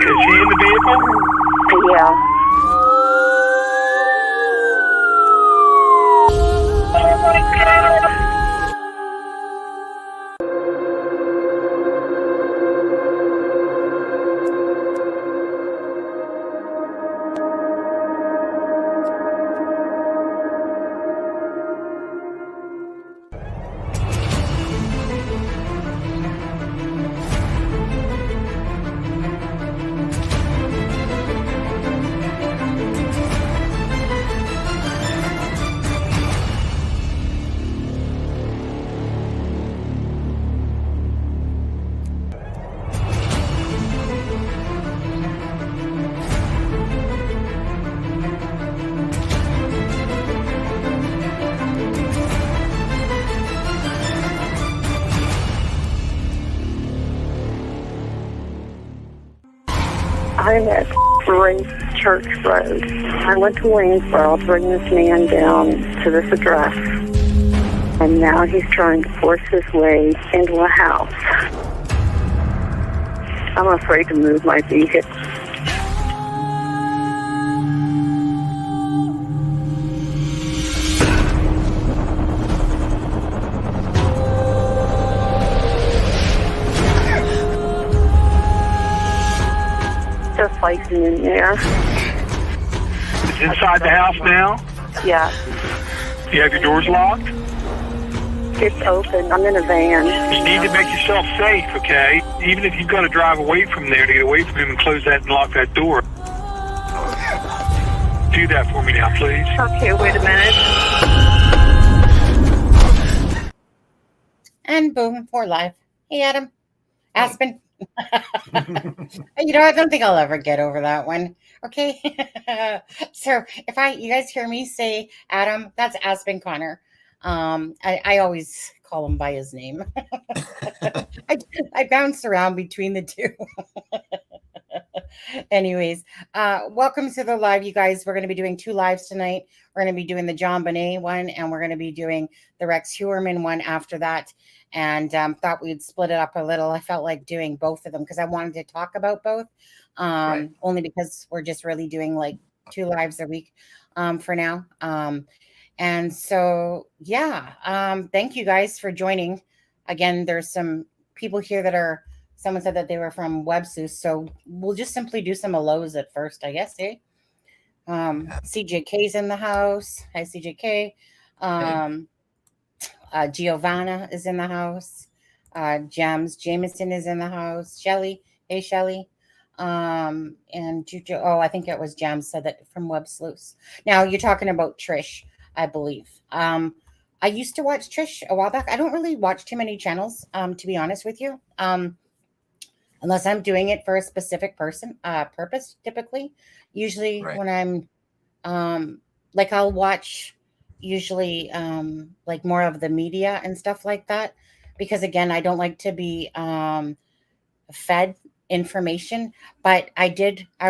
Is he in the vehicle? Yeah. I'm at Grace Church Road. I went to Waynesboro to bring this man down to this address. And now he's trying to force his way into a house. I'm afraid to move my vehicle. Just fighting in there. It's inside the house now? Yeah. You have your doors locked? It's open. I'm in a van. You need to make yourself safe, okay? Even if you've got to drive away from there to get away from him and close that and lock that door. Do that for me now, please. Okay, wait a minute. And boom, we're live. Hey, Adam. Aspen. You know, I don't think I'll ever get over that one. Okay. So if you guys hear me say Adam, that's Aspen Connor. I always call him by his name. I bounce around between the two. Anyways, welcome to the live, you guys. We're going to be doing 2 lives tonight. We're going to be doing the JonBenet one, and we're going to be doing the Rex Heuermann one after that. And thought we'd split it up a little. I felt like doing both of them because I wanted to talk about both, Right. only because we're just really doing like 2 lives a week for now. And so, yeah, thank you guys for joining. Again, there's some people here that someone said that they were from WebSuce. So we'll just simply do some hellos at first, I guess, eh? CJK's in the house. Hi, CJK. Giovanna is in the house. Jameson is in the house. Shelly. Hey, Shelly. And Juju. Oh, I think it was Jam said that from WebSuce. Now you're talking about Trish, I believe. I used to watch Trish a while back. I don't really watch too many channels, to be honest with you. Unless I'm doing it for a specific purpose, typically. Usually Right. when I'm like I'll watch usually like more of the media and stuff like that. Because again, I don't like to be fed information. But I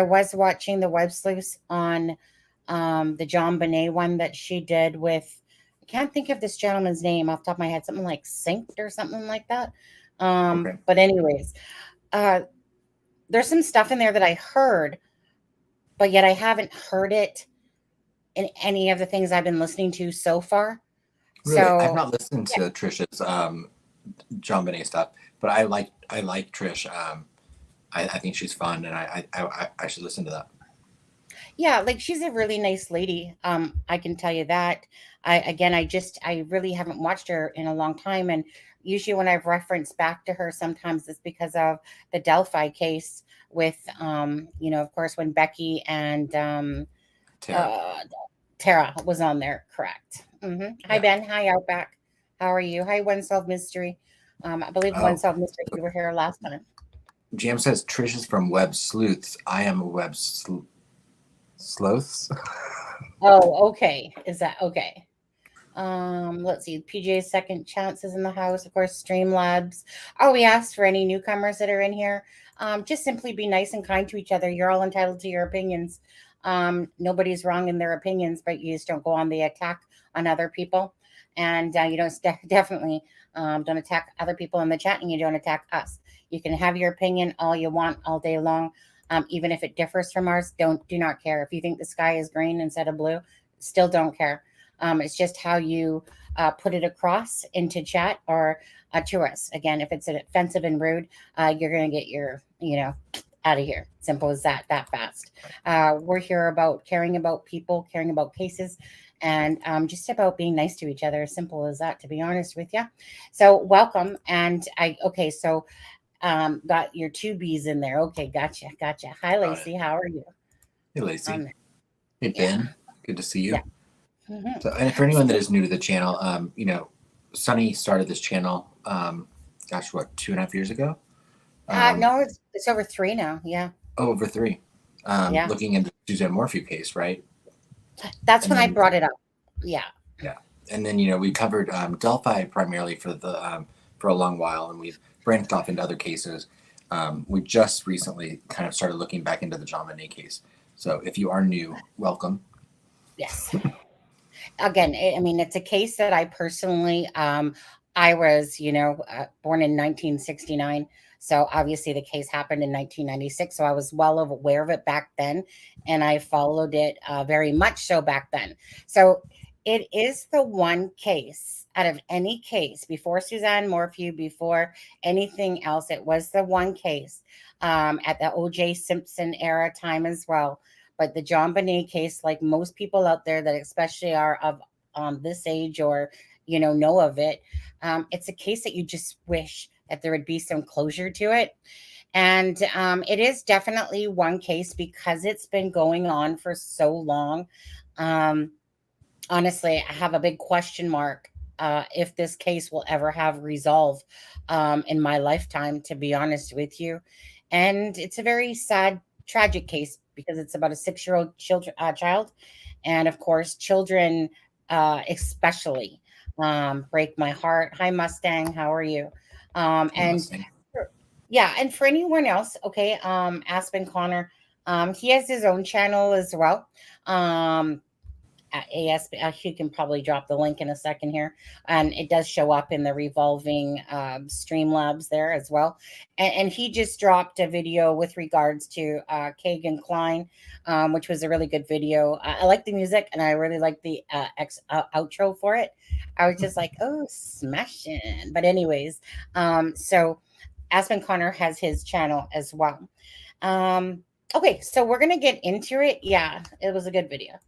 was watching the web sleuths on the JonBenet one that she did with, I can't think of this gentleman's name off the top of my head, something like Synced or something like that. Okay. But anyways, there's some stuff in there that I heard, but yet I haven't heard it in any of the things I've been listening to so far. Really, So I've not listened to Trish's JonBenet stuff, but I like Trish. I think she's fun, and I should listen to that. yeah, like she's a really nice lady. I can tell you that. I really haven't watched her in a long time, and usually when I've referenced back to her, sometimes it's because of the Delphi case with, of course, when Becky and Tara was on there. Correct. Hi, Yeah. Ben. Hi, Outback. How are you? Hi, One Solved Mystery. I believe One Solved Mystery, you were here last time. Jam says Trish is from Web Sleuths. I am a Web Sloths. Oh, okay. Is that okay? Let's see. PJ's Second Chance is in the house. Of course, Streamlabs. Oh, we asked for any newcomers that are in here. Just simply be nice and kind to each other. You're all entitled to your opinions. Nobody's wrong in their opinions, but you just don't go on the attack on other people. And you don't definitely don't attack other people in the chat, and you don't attack us. You can have your opinion all you want all day long. Even if it differs from ours, do not care. If you think the sky is green instead of blue, still don't care. It's just how you put it across into chat or to us. Again, if it's offensive and rude, you're going to get your, out of here. Simple as that, that fast. We're here about caring about people, caring about cases, and just about being nice to each other. Simple as that, to be honest with you. So welcome. And so got your two B's in there. Okay, gotcha. Hi, Lacey. How are you? Hey, Lacey. Hey, Ben. Good to see you. Yeah. Mm-hmm. So, and for anyone that is new to the channel, Sunny started this channel, 2.5 years ago? No, it's over 3 now. Yeah. Oh, over 3. Looking into Suzanne Morphew case, right? That's when I brought it up. Yeah. Yeah. And then, we covered Delphi primarily for a long while, and we've branched off into other cases. We just recently kind of started looking back into the JonBenet case. So if you are new, welcome. Yes. Again, it's a case that I personally, I was, born in 1969. So obviously the case happened in 1996. So I was well aware of it back then. And I followed it very much so back then. So it is the one case out of any case before Suzanne Morphew, before anything else. It was the one case at the O.J. Simpson era time as well. But the JonBenet case, like most people out there that especially are of this age or, know of it, it's a case that you just wish that there would be some closure to it. And it is definitely one case because it's been going on for so long. Honestly, I have a big question mark if this case will ever have resolve in my lifetime, to be honest with you. And it's a very sad, tragic case because it's about a 6-year-old child. And of course, children especially break my heart. Hi, Mustang. How are you? And for anyone else, okay, Aspen Connor, he has his own channel as well. ASP, he can probably drop the link in a second here, and it does show up in the revolving Streamlabs there as well. And he just dropped a video with regards to Kagan Klein, which was a really good video. I like the music, and I really like the outro for it. I was just like, oh, smashing. But anyways, so Aspen Connor has his channel as well. Okay, so we're gonna get into it. Yeah, it was a good video.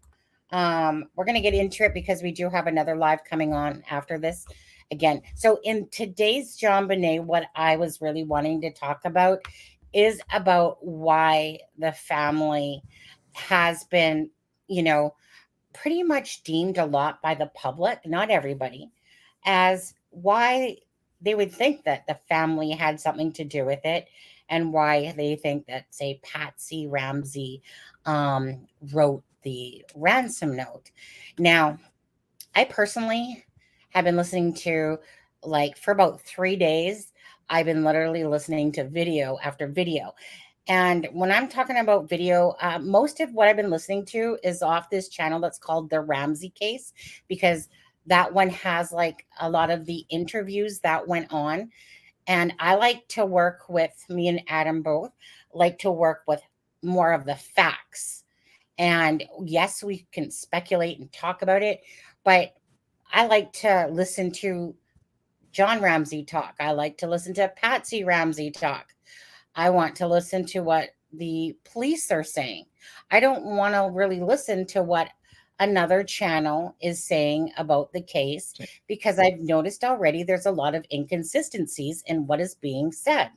We're going to get into it because we do have another live coming on after this again. So in today's JonBenet, what I was really wanting to talk about is about why the family has been, pretty much deemed a lot by the public, not everybody, as why they would think that the family had something to do with it, and why they think that, say, Patsy Ramsey wrote the ransom note. Now, I personally have been listening to, for about 3 days, I've been literally listening to video after video. And when I'm talking about video, most of what I've been listening to is off this channel that's called The Ramsey Case, because that one has a lot of the interviews that went on. And I like to work with, me and Adam both like to work with more of the facts. And yes, we can speculate and talk about it, but I like to listen to John Ramsey talk. I like to listen to Patsy Ramsey talk. I want to listen to what the police are saying. I don't want to really listen to what another channel is saying about the case, because I've noticed already there's a lot of inconsistencies in what is being said.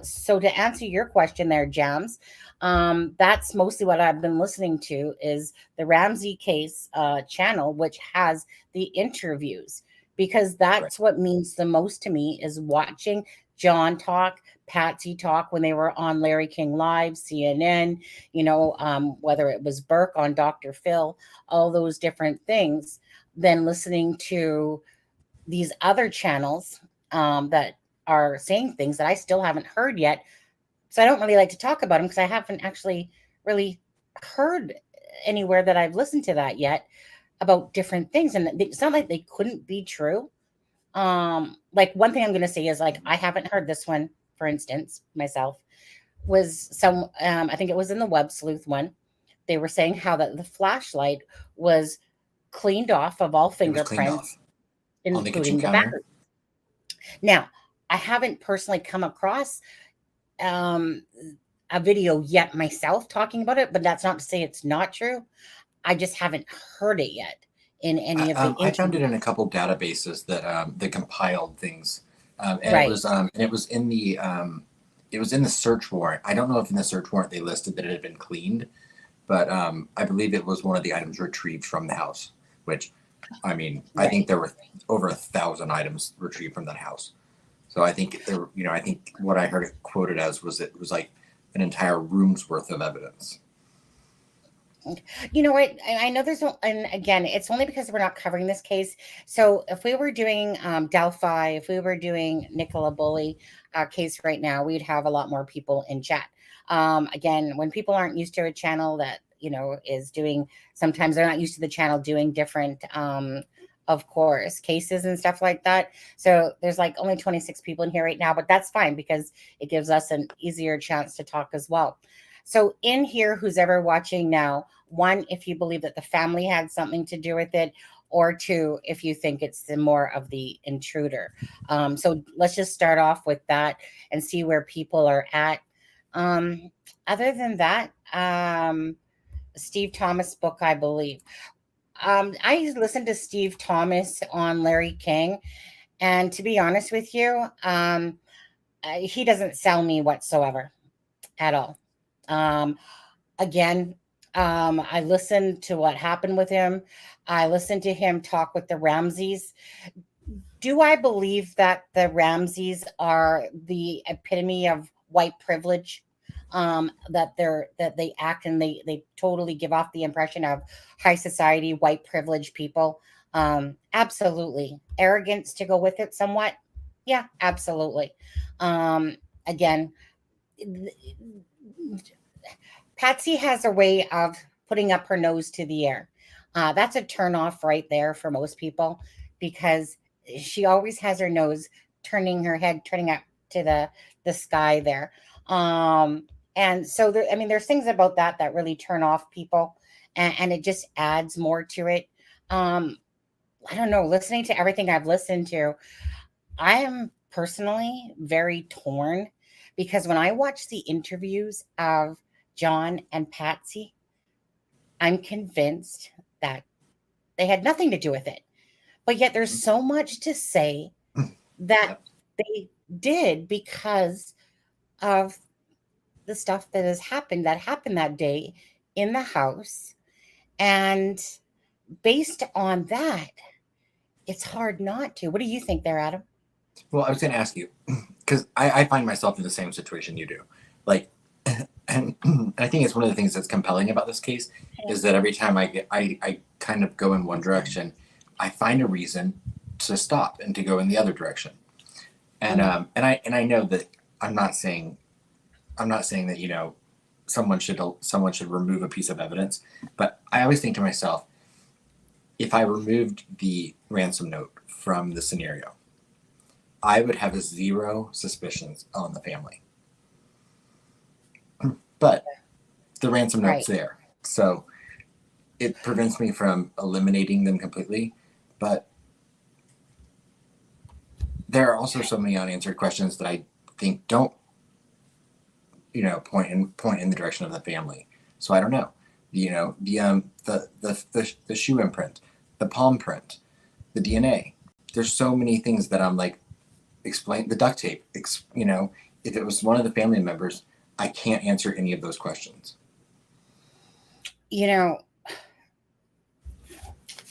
So to answer your question there, Jams, that's mostly what I've been listening to is the Ramsey Case channel, which has the interviews, because that's what means the most to me, is watching John talk, Patsy talk when they were on Larry King Live, CNN, whether it was Burke on Dr. Phil, all those different things, then listening to these other channels that are saying things that I still haven't heard yet. So I don't really like to talk about them because I haven't actually really heard anywhere that I've listened to that yet about different things. And it's not like they couldn't be true. One thing I'm going to say is I haven't heard this one, for instance, myself, was some, I think it was in the Web Sleuth one. They were saying how that the flashlight was cleaned off of all It was cleaned fingerprints, off on the kitchen including the counter. battery. Now, I haven't personally come across um, a video yet myself talking about it, but that's not to say it's not true. I just haven't heard it yet in any of the I found it interviews. in a couple databases that compiled things, and Right. it was in the it was in the search warrant. I don't know if in the search warrant they listed that it had been cleaned, but I believe it was one of the items retrieved from the house. Which, I mean, I think Right. there were over 1,000 items retrieved from that house. So I think there, I think what I heard it quoted as was it was like an entire room's worth of evidence. You know what? I know there's no, and again, it's only because we're not covering this case. So if we were doing Delphi, if we were doing Nicola Bully case right now, we'd have a lot more people in chat. Again, when people aren't used to a channel that, is doing, sometimes they're not used to the channel doing different, of course, cases and stuff like that. So there's like only 26 people in here right now, but that's fine because it gives us an easier chance to talk as well. So in here, who's ever watching now, one, if you believe that the family had something to do with it, or two, if you think it's the more of the intruder. So let's just start off with that and see where people are at. Um, Other than that, Steve Thomas book, I believe. I listened to Steve Thomas on Larry King, and to be honest with you, he doesn't sell me whatsoever at all. Um, Again, I listened to what happened with him. I listened to him talk with the Ramseys. Do I believe that the Ramseys are the epitome of white privilege? That they act and they totally give off the impression of high society, white privilege people. Absolutely. Arrogance to go with it somewhat. Yeah, absolutely. Again, Patsy has a way of putting up her nose to the air. That's a turn off right there for most people because she always has her nose turning her head, turning up to the sky there. And so there, I mean, there's things about that that really turn off people, and it just adds more to it. Um, I don't know. Listening to everything I've listened to, I am personally very torn because when I watch the interviews of John and Patsy, I'm convinced that they had nothing to do with it. But yet there's so much to say that Yep. they did because of the stuff that happened that day in the house. And based on that, it's hard not to. What do you think there, Adam? Well, I was going to ask you because I find myself in the same situation you do. Like, and I think it's one of the things that's compelling about this case is that every time I kind of go in one direction, I find a reason to stop and to go in the other direction. And and I know that I'm not saying that someone should remove a piece of evidence, but I always think to myself, if I removed the ransom note from the scenario, I would have zero suspicions on the family. But the ransom note's Right. there. So it prevents me from eliminating them completely. But there are also so many unanswered questions that I think don't, point in the direction of the family. So I don't know. The shoe imprint, the palm print, the DNA. There's so many things that I'm like, explain the duct tape. If it was one of the family members, I can't answer any of those questions. You know,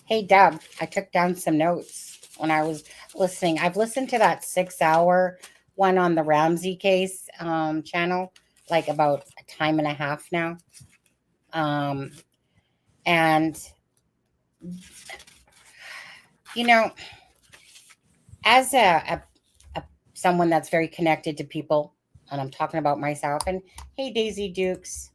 hey, Deb, I took down some notes when I was listening. I've listened to that 6 hour one on the Ramsey case channel, like about a time and a half now. Um, and, you know, as a someone that's very connected to people, and I'm talking about myself, and hey, Daisy Dukes.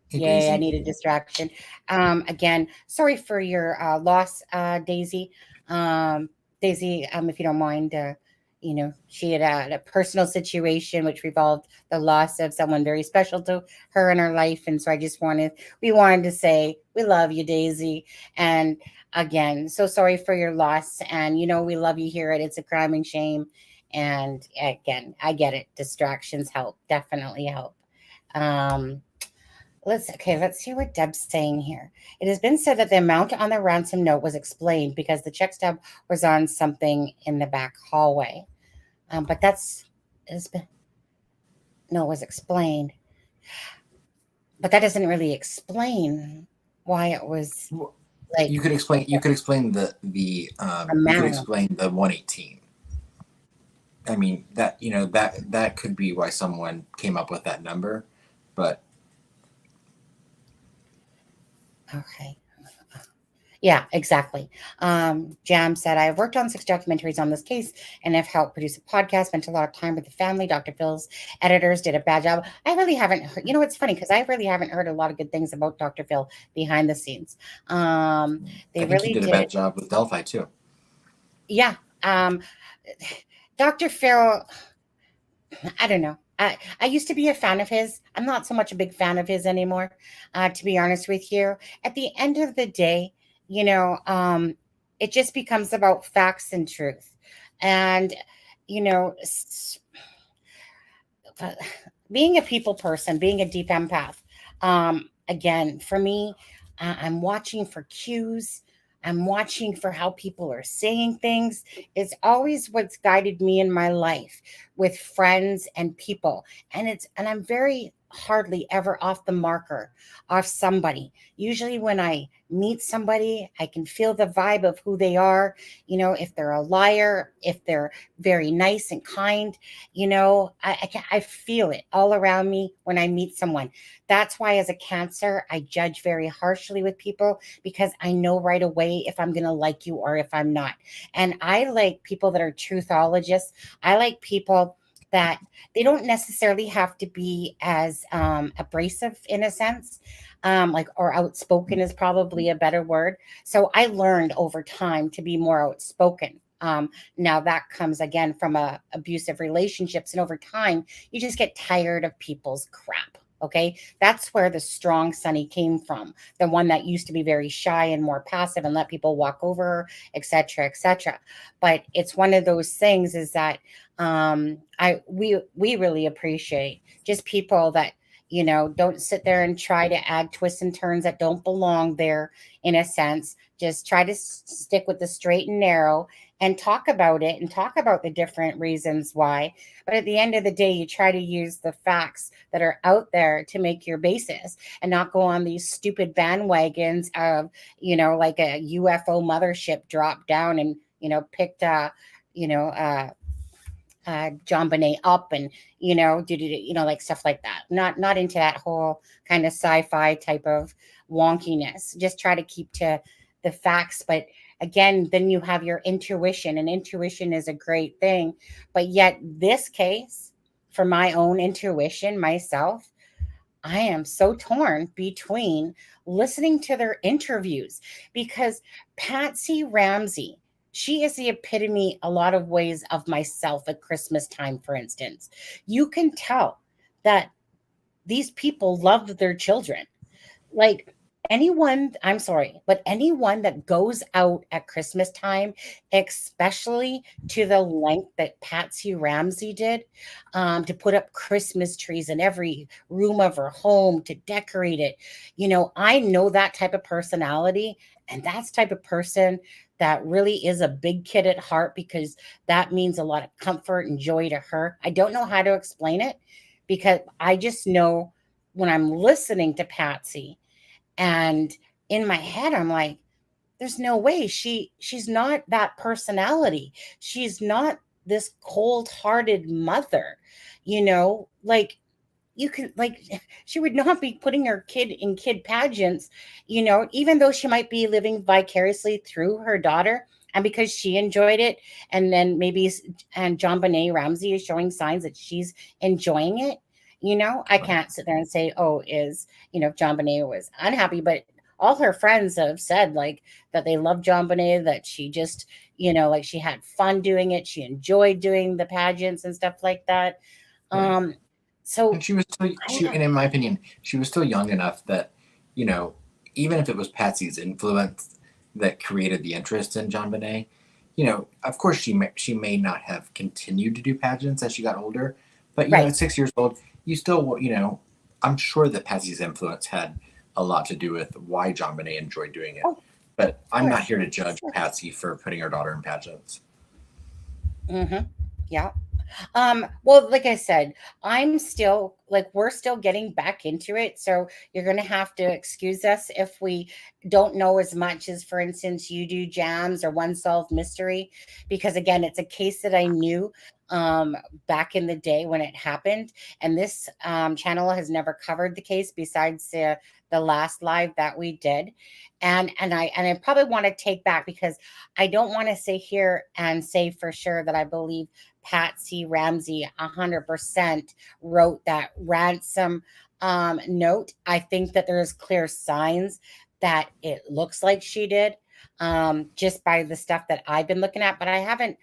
Hey, Yay, I Daisy. need a distraction. Again, sorry for your loss, Daisy. Daisy, if you don't mind, she had a personal situation which revolved the loss of someone very special to her in her life. And so we wanted to say, we love you, Daisy. And again, so sorry for your loss. And, we love you here at It's a Crime and Shame. And again, I get it. Distractions help, definitely help. Let's see what Deb's saying here. It has been said that the amount on the ransom note was explained because the check stub was on something in the back hallway. But it was explained. But that doesn't really explain why it was like. You could explain the you could explain the 118. I mean, that could be why someone came up with that number, but okay. Yeah, exactly. Jam said, I have worked on 6 documentaries on this case and have helped produce a podcast, spent a lot of time with the family. Dr. Phil's editors did a bad job. I really haven't heard, it's funny because I really haven't heard a lot of good things about Dr. Phil behind the scenes. They I think really he did a bad job with Delphi too. Yeah. Dr. Phil, I don't know. I used to be a fan of his. I'm not so much a big fan of his anymore, to be honest with you. At the end of the day, it just becomes about facts and truth. And, being a people person, being a deep empath, again, for me, I'm watching for cues. I'm watching for how people are saying things. It's always what's guided me in my life with friends and people. And I'm very hardly ever off the marker off somebody. Usually when I meet somebody, I can feel the vibe of who they are. If they're a liar, if they're very nice and kind, I feel it all around me when I meet someone. That's why as a Cancer, I judge very harshly with people because I know right away if I'm going to like you or if I'm not. And I like people that are truthologists. I like people that they don't necessarily have to be as abrasive in a sense, or outspoken is probably a better word. So I learned over time to be more outspoken. Now that comes again from abusive relationships, and over time you just get tired of people's crap. Okay, that's where the strong Sunny came from, the one that used to be very shy and more passive and let people walk over her, etc., etc. But it's one of those things is that we really appreciate just people that don't sit there and try to add twists and turns that don't belong there. In a sense, just try to stick with the straight and narrow and talk about it and talk about the different reasons why. But at the end of the day, you try to use the facts that are out there to make your basis and not go on these stupid bandwagons of, like a UFO mothership dropped down and, picked, JonBenet up and, like stuff like that. Not into that whole kind of sci-fi type of wonkiness. Just try to keep to the facts. But again, then you have your intuition, and intuition is a great thing. But yet this case, for my own intuition myself, I am so torn between listening to their interviews because Patsy Ramsey, she is the epitome a lot of ways of myself at Christmas time, for instance. You can tell that these people loved their children. Like anyone that goes out at Christmas time, especially to the length that Patsy Ramsey did, to put up Christmas trees in every room of her home to decorate it. I know that type of personality, and that's type of person that really is a big kid at heart because that means a lot of comfort and joy to her. I don't know how to explain it because I just know when I'm listening to Patsy and in my head, I'm like, there's no way she's not that personality. She's not this cold-hearted mother, like you can she would not be putting her kid in kid pageants, even though she might be living vicariously through her daughter. And because she enjoyed it, and then and JonBenet Ramsey is showing signs that she's enjoying it. I can't sit there and say, JonBenet was unhappy, but all her friends have said like that they love JonBenet, that she just, like she had fun doing it. She enjoyed doing the pageants and stuff like that. Right. So And she was still, and in my opinion, she was still young enough that, even if it was Patsy's influence that created the interest in JonBenet, of course she may not have continued to do pageants as she got older, but right. at 6 years old, you still, I'm sure that Patsy's influence had a lot to do with why JonBenet enjoyed doing it. Oh, but I'm course. not here to judge Patsy for putting her daughter in pageants. Mm-hmm. Yeah. Well, like I said, I'm still we're still getting back into it. So you're gonna have to excuse us if we don't know as much as, for instance, you do Jams or One Solved Mystery, because again, it's a case that I knew back in the day when it happened. And this channel has never covered the case besides the last live that we did. And I probably want to take back, because I don't want to sit here and say for sure that I believe Patsy Ramsey 100% wrote that ransom note. I think that there's clear signs that it looks like she did, just by the stuff that I've been looking at. But I haven't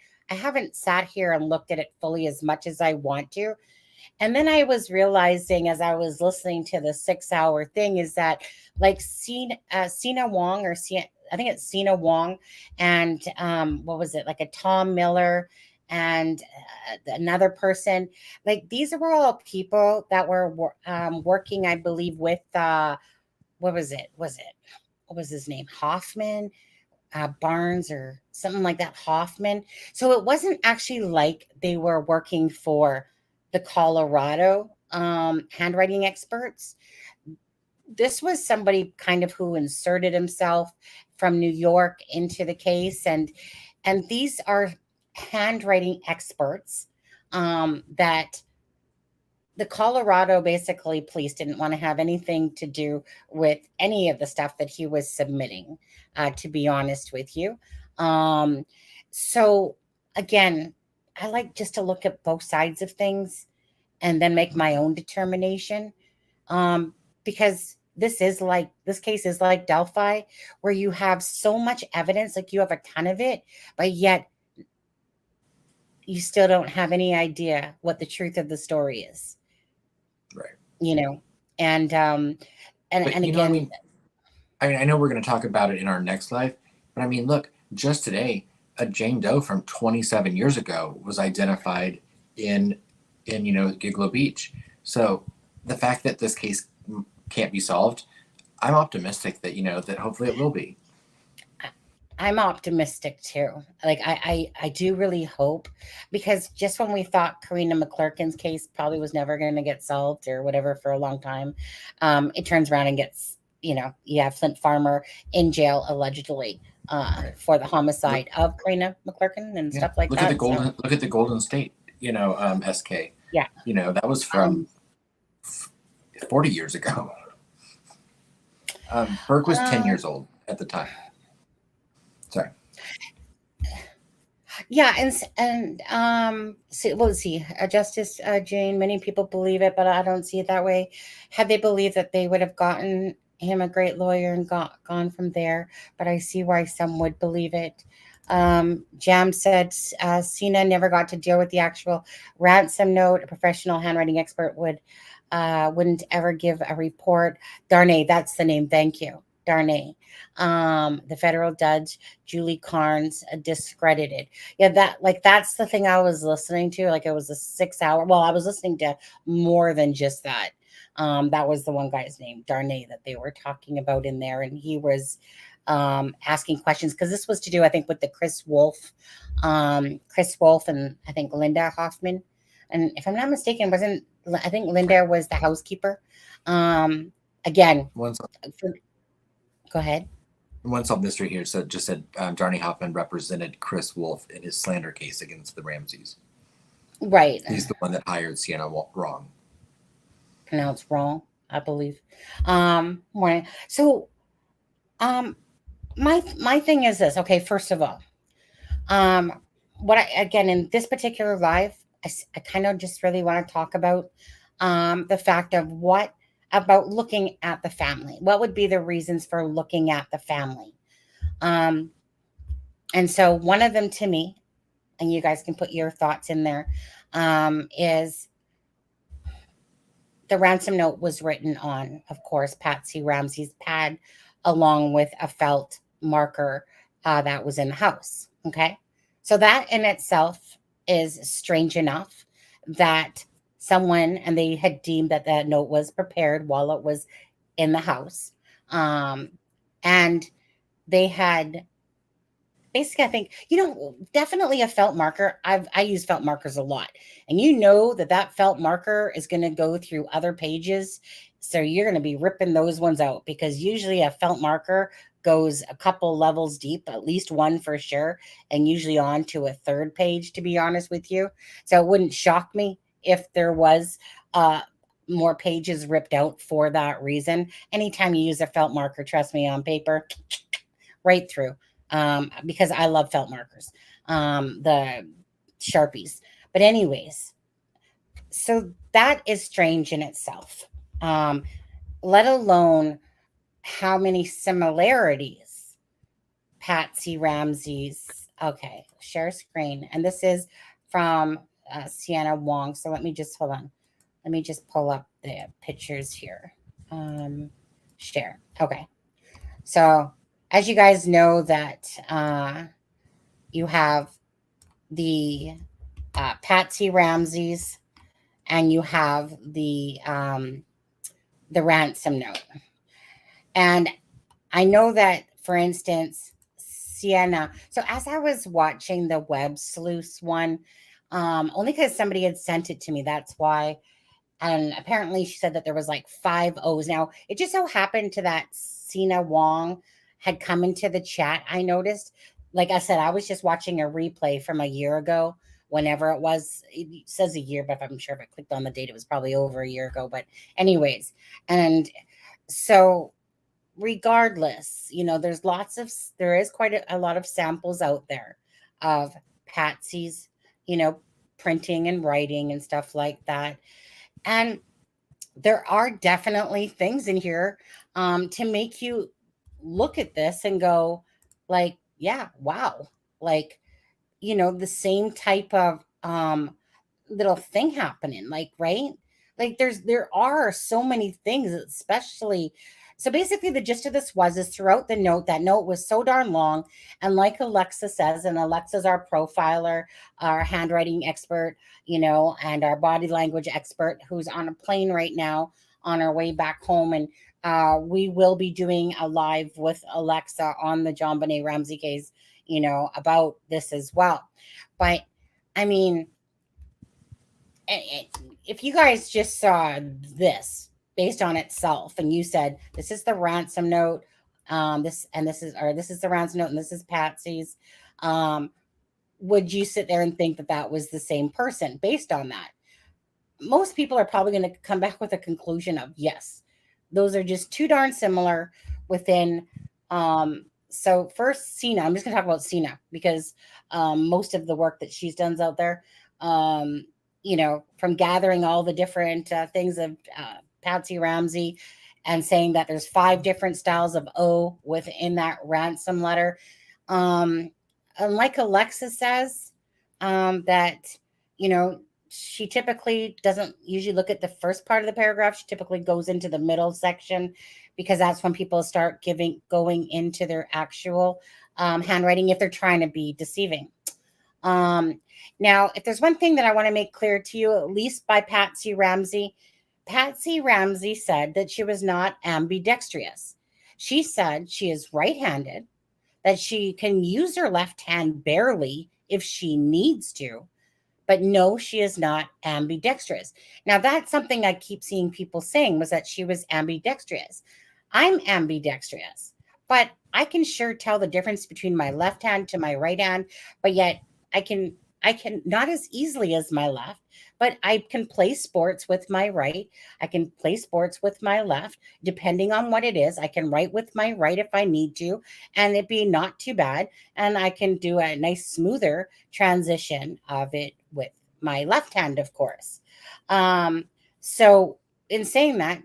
sat here and looked at it fully as much as I want to. And then I was realizing as I was listening to the 6 hour thing is that like Sina Wong, or I think it's Sina Wong, and what was it, like a Tom Miller and another person, like these were all people that were working, I believe, with what was it? What was his name? Hoffman, Barnes, or something like that. Hoffman. So it wasn't actually like they were working for the Colorado handwriting experts. This was somebody kind of who inserted himself from New York into the case, and these are handwriting experts that the Colorado basically police didn't want to have anything to do with any of the stuff that he was submitting, to be honest with you. So again, I like just to look at both sides of things and then make my own determination. Because this case is like Delphi, where you have so much evidence, like you have a ton of it, but yet you still don't have any idea what the truth of the story is. Right. And But again, I know we're going to talk about it in our next live, but I mean, look, just today, a Jane Doe from 27 years ago was identified in Gigolo Beach. So the fact that this case can't be solved, I'm optimistic that that hopefully it will be. I'm optimistic too. Like I do really hope, because just when we thought Karina McClurkin's case probably was never going to get solved or whatever for a long time, it turns around and gets, you have Flint Farmer in jail allegedly for the homicide of Karina McClurkin and stuff like look that. Look at the Golden State, SK. Yeah. That was from 40 years ago. Burke was 10 years old at the time. Sorry. Yeah, let's see. Justice Jane, many people believe it, but I don't see it that way. Had they believed that, they would have gotten him a great lawyer and gone from there. But I see why some would believe it. Jam said Sina never got to deal with the actual ransom note. A professional handwriting expert wouldn't ever give a report. Darnay, that's the name. Thank you. Darnay. The federal judge, Julie Carnes, discredited. Yeah, that's the thing I was listening to. Like, it was a 6 hour. Well, I was listening to more than just that. That was the one guy's name, Darnay, that they were talking about in there. And he was asking questions, because this was to do, I think, with the Chris Wolf and I think Linda Hoffman. And if I'm not mistaken, I think Linda was the housekeeper. Again, go ahead. One solved mystery here said Darnay Hoffman represented Chris Wolf in his slander case against the Ramseys. Right. He's the one that hired Sienna Wrong. Pronounced wrong, I believe. Right. So, my thing is this. Okay, first of all, again, in this particular live, I kind of just really want to talk about the fact of what about looking at the family. What would be the reasons for looking at the family? Um, and so one of them to me, and you guys can put your thoughts in there, is the ransom note was written on, of course, Patsy Ramsey's pad, along with a felt marker that was in the house. Okay. So that in itself is strange enough that someone, and they had deemed that that note was prepared while it was in the house. Um, and they had basically, I think, definitely a felt marker. I use felt markers a lot, and that felt marker is going to go through other pages, so you're going to be ripping those ones out, because usually a felt marker goes a couple levels deep, at least one for sure, and usually on to a third page, to be honest with you. So it wouldn't shock me if there was more pages ripped out for that reason. Anytime you use a felt marker, trust me, on paper, right through, because I love felt markers, the Sharpies. But anyways, so that is strange in itself, let alone how many similarities Patsy Ramsey's. Okay, share screen. And this is from Sienna Wong. So let me just, hold on. Let me just pull up the pictures here. Share. Okay. So as you guys know that you have the Patsy Ramsey's, and you have the ransom note. And I know that, for instance, Sienna. So as I was watching the web sleuths one, only because somebody had sent it to me, that's why. And apparently she said that there was like 5 O's. Now, it just so happened to that Sina Wong had come into the chat. I noticed, like I said, I was just watching a replay from a year ago, whenever it was. It says a year, but I'm sure if I clicked on the date, it was probably over a year ago. But anyways, and so regardless, there is quite a lot of samples out there of Patsy's, printing and writing and stuff like that. And there are definitely things in here to make you look at this and go, like, yeah, wow. Like, the same type of little thing happening, like, right? Like there are so many things, especially. So basically the gist of this is throughout the note, that note was so darn long. And like Alexa says, and Alexa's our profiler, our handwriting expert, and our body language expert, who's on a plane right now on our way back home. And we will be doing a live with Alexa on the JonBenet Ramsey case, about this as well. But I mean, if you guys just saw this based on itself, and you said, this is the ransom note, this is the ransom note, and this is Patsy's, would you sit there and think that that was the same person based on that? Most people are probably going to come back with a conclusion of, yes, those are just too darn similar within. So first, Sina, I'm just going to talk about Sina, because most of the work that she's done out there, from gathering all the different things of Patsy Ramsey, and saying that there's 5 different styles of O within that ransom letter. And like Alexa says, that, she typically doesn't usually look at the first part of the paragraph. She typically goes into the middle section, because that's when people start going into their actual handwriting, if they're trying to be deceiving. Now, if there's one thing that I want to make clear to you, at least by Patsy Ramsey said that she was not ambidextrous. She said she is right-handed, that she can use her left hand barely if she needs to, but no, she is not ambidextrous. Now, that's something I keep seeing people saying, was that she was ambidextrous. I'm ambidextrous, but I can sure tell the difference between my left hand to my right hand, but yet I can not as easily as my left, but I can play sports with my right. I can play sports with my left, depending on what it is. I can write with my right if I need to, and it be not too bad. And I can do a nice smoother transition of it with my left hand, of course. So in saying that,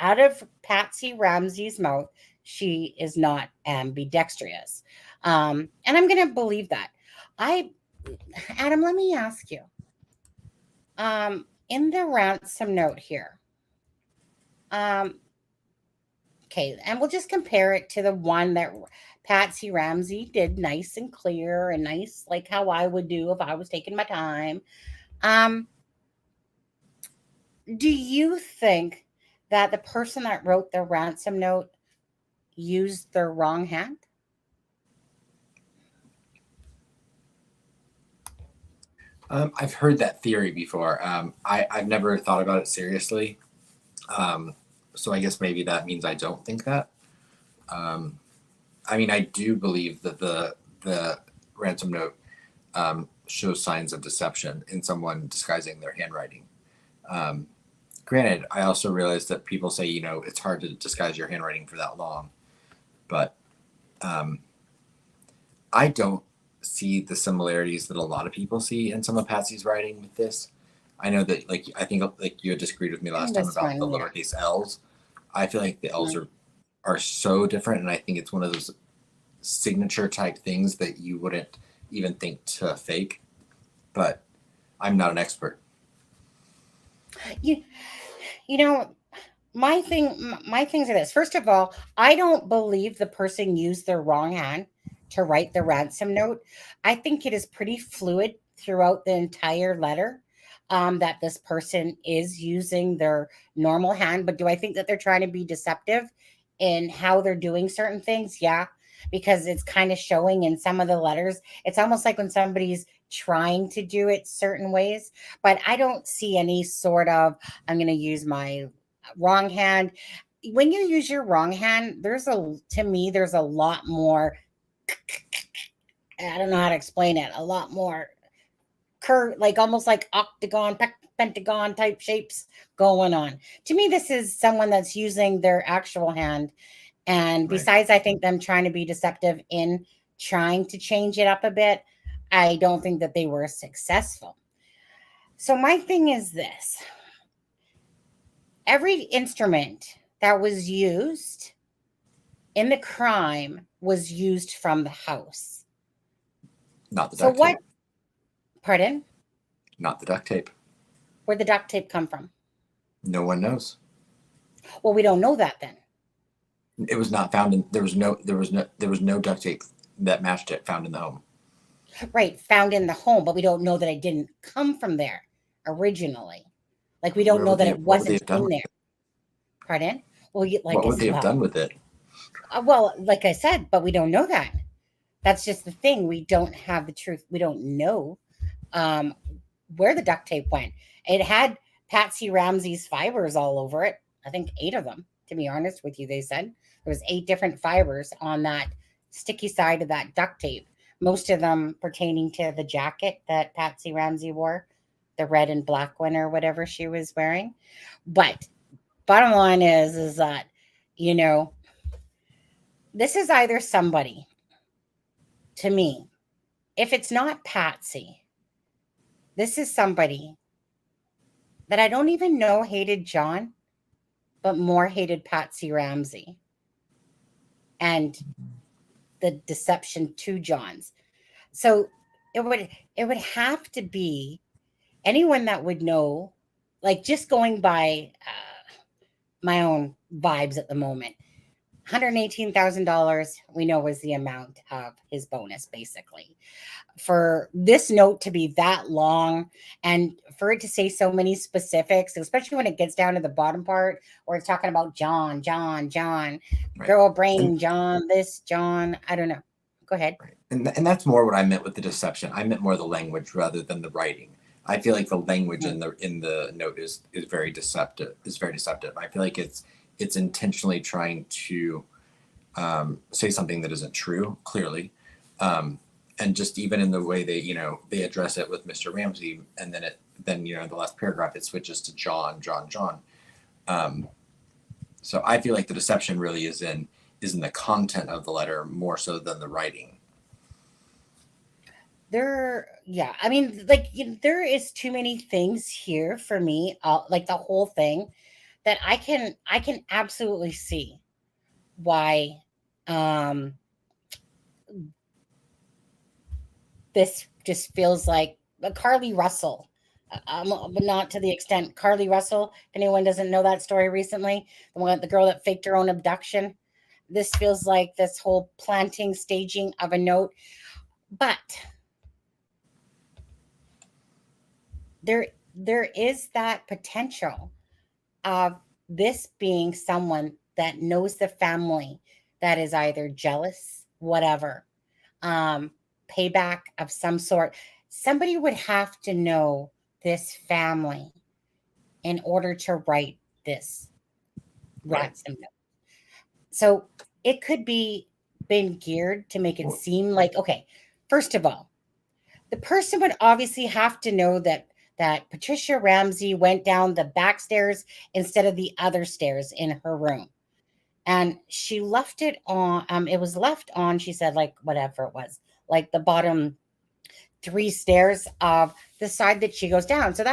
out of Patsy Ramsey's mouth, she is not ambidextrous. And I'm going to believe that. I, Adam, let me ask you, in the ransom note here, um, okay, and we'll just compare it to the one that Patsy Ramsey did, nice and clear and nice, like how I would do if I was taking my time. Um, do you think that the person that wrote the ransom note used their wrong hand? I've heard that theory before. I've never thought about it seriously. Um, so I guess maybe that means I don't think that. Um, I mean, I do believe that the ransom note shows signs of deception in someone disguising their handwriting. Um, Granted, I also realize that people say, it's hard to disguise your handwriting for that long, but um, I don't see the similarities that a lot of people see in some of Patsy's writing with this. I know that, I think, you had disagreed with me last time This about the one, yeah. lowercase L's. I feel like the L's are so different, and I think it's one of those signature type things that you wouldn't even think to fake. But I'm not an expert. You, you know, my things are this. First of all, I don't believe the person used their wrong hand to write the ransom note. I think it is pretty fluid throughout the entire letter, that this person is using their normal hand. But do I think that they're trying to be deceptive in how they're doing certain things? Yeah, because it's kind of showing in some of the letters. It's almost like when somebody's trying to do it certain ways, but I don't see any sort of, I'm going to use my wrong hand. When you use your wrong hand, to me, there's a lot more, I don't know how to explain it, a lot more like almost like octagon, pentagon type shapes going on. To me, this is someone that's using their actual hand. And Right. besides, I think them trying to be deceptive in trying to change it up a bit, I don't think that they were successful. So my thing is this: every instrument that was used in the crime was used from the house. Not the So duct what, tape. pardon? Not the duct tape. Where'd the duct tape come from? No one knows. Well, we don't know that then. It was not found in. There was no duct tape that matched it found in the home. Right, found in the home, but we don't know that it didn't come from there originally. Like we don't Where know would that they? it What would they wasn't have done in with there. it? Pardon? Well, like What I would they said, have done with it? well, like I said, but we don't know that. That's just the thing. We don't have the truth. We don't know um, where the duct tape went. It had Patsy Ramsey's fibers all over it. I think 8 of them, to be honest with you. They said there was 8 different fibers on that sticky side of that duct tape. Most of them pertaining to the jacket that Patsy Ramsey wore, the red and black one or whatever she was wearing. But bottom line is that, you know, this is either somebody, to me, if it's not Patsy, this is somebody that I don't even know hated John, but more hated Patsy Ramsey and the deception to John's. So it would have to be anyone that would know, like just going by my own vibes at the moment. $118,000 we know was the amount of his bonus, basically. For this note to be that long and for it to say so many specifics, especially when it gets down to the bottom part where it's talking about John, Right. girl brain, And John, this, John, I don't know. Go ahead. right. And that's more what I meant with the deception. I meant more the language rather than the writing. I feel like the language in the note is very deceptive. Is very deceptive. I feel like it's intentionally trying to say something that isn't true, clearly. And just even in the way they address it with Mr. Ramsey, and then in the last paragraph it switches to John. Um, so I feel like the deception really is in the content of the letter more so than the writing. Yeah, I mean, like there is too many things here for me, like the whole thing that I can absolutely see why um this just feels like Carly Russell. But not to the extent Carly Russell. If anyone doesn't know that story recently, the girl that faked her own abduction. This feels like this whole planting, staging of a note. But there is that potential of this being someone that knows the family, that is either jealous, whatever, um, payback of some sort. Somebody would have to know this family in order to write this Right. ransom note. So it could be been geared to make it seem like, okay, first of all, the person would obviously have to know that Patricia Ramsey went down the back stairs instead of the other stairs in her room. And she left it on, it was left on, she said, like whatever it was, like the bottom three stairs of the side that she goes down. So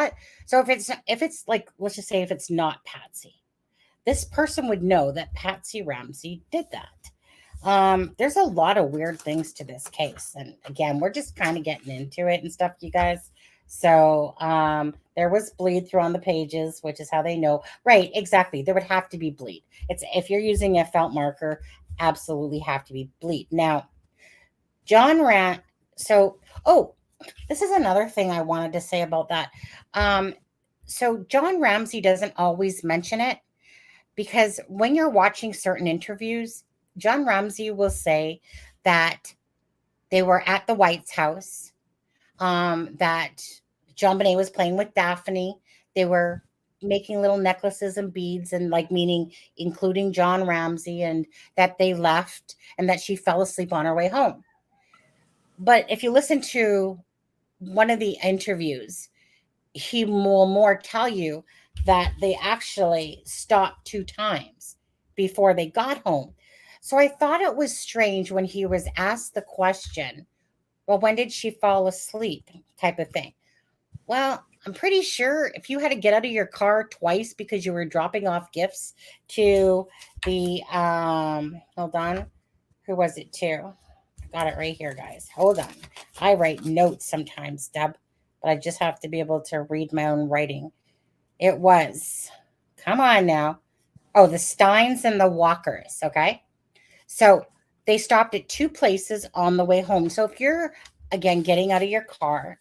if it's like, let's just say if it's not Patsy, this person would know that Patsy Ramsey did that. There's a lot of weird things to this case. And again, we're just kind of getting into it and stuff, you guys. So there was bleed through on the pages, which is how they know. Right, exactly. There would have to be bleed. It's if you're using a felt marker, absolutely have to be bleed. Now, John Rant. So, oh, this is another thing I wanted to say about that. So John Ramsey doesn't always mention it because when you're watching certain interviews, John Ramsey will say that they were at the White's house, that JonBenet was playing with Daphne. They were making little necklaces and beads, and like meaning including John Ramsey, and that they left and that she fell asleep on her way home. But if you listen to one of the interviews, he will more tell you that they actually stopped 2 times before they got home. So I thought it was strange when he was asked the question, well, when did she fall asleep? Type of thing. Well, I'm pretty sure if you had to get out of your car twice because you were dropping off gifts to the hold on, who was it to? I got it right here, guys. Hold on. I write notes sometimes, Deb, but I just have to be able to read my own writing. It was, come on now. Oh, the Steins and the Walkers. Okay. So they stopped at 2 places on the way home. So if you're, again, getting out of your car,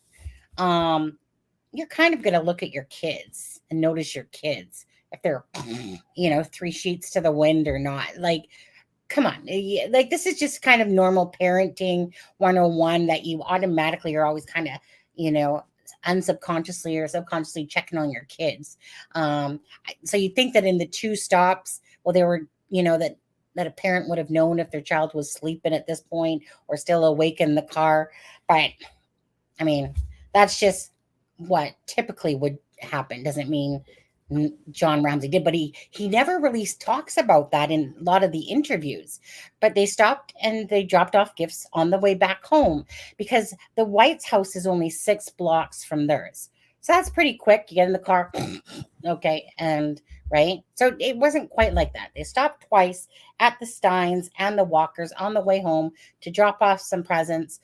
you're kind of going to look at your kids and notice your kids if they're, 3 sheets to the wind or not. Like, come on. Like, this is just kind of normal parenting 101 that you automatically are always kind of, unsubconsciously or subconsciously checking on your kids. So you think that in the 2 stops, well, they were, that a parent would have known if their child was sleeping at this point or still awake in the car. But I mean, that's just what typically would happen. Doesn't mean John Ramsey did, but he never really talks about that in a lot of the interviews. But they stopped and they dropped off gifts on the way back home because the White's house is only 6 blocks from theirs. So that's pretty quick. You get in the car, okay, and right. So it wasn't quite like that. They stopped twice at the Steins and the Walkers on the way home to drop off some presents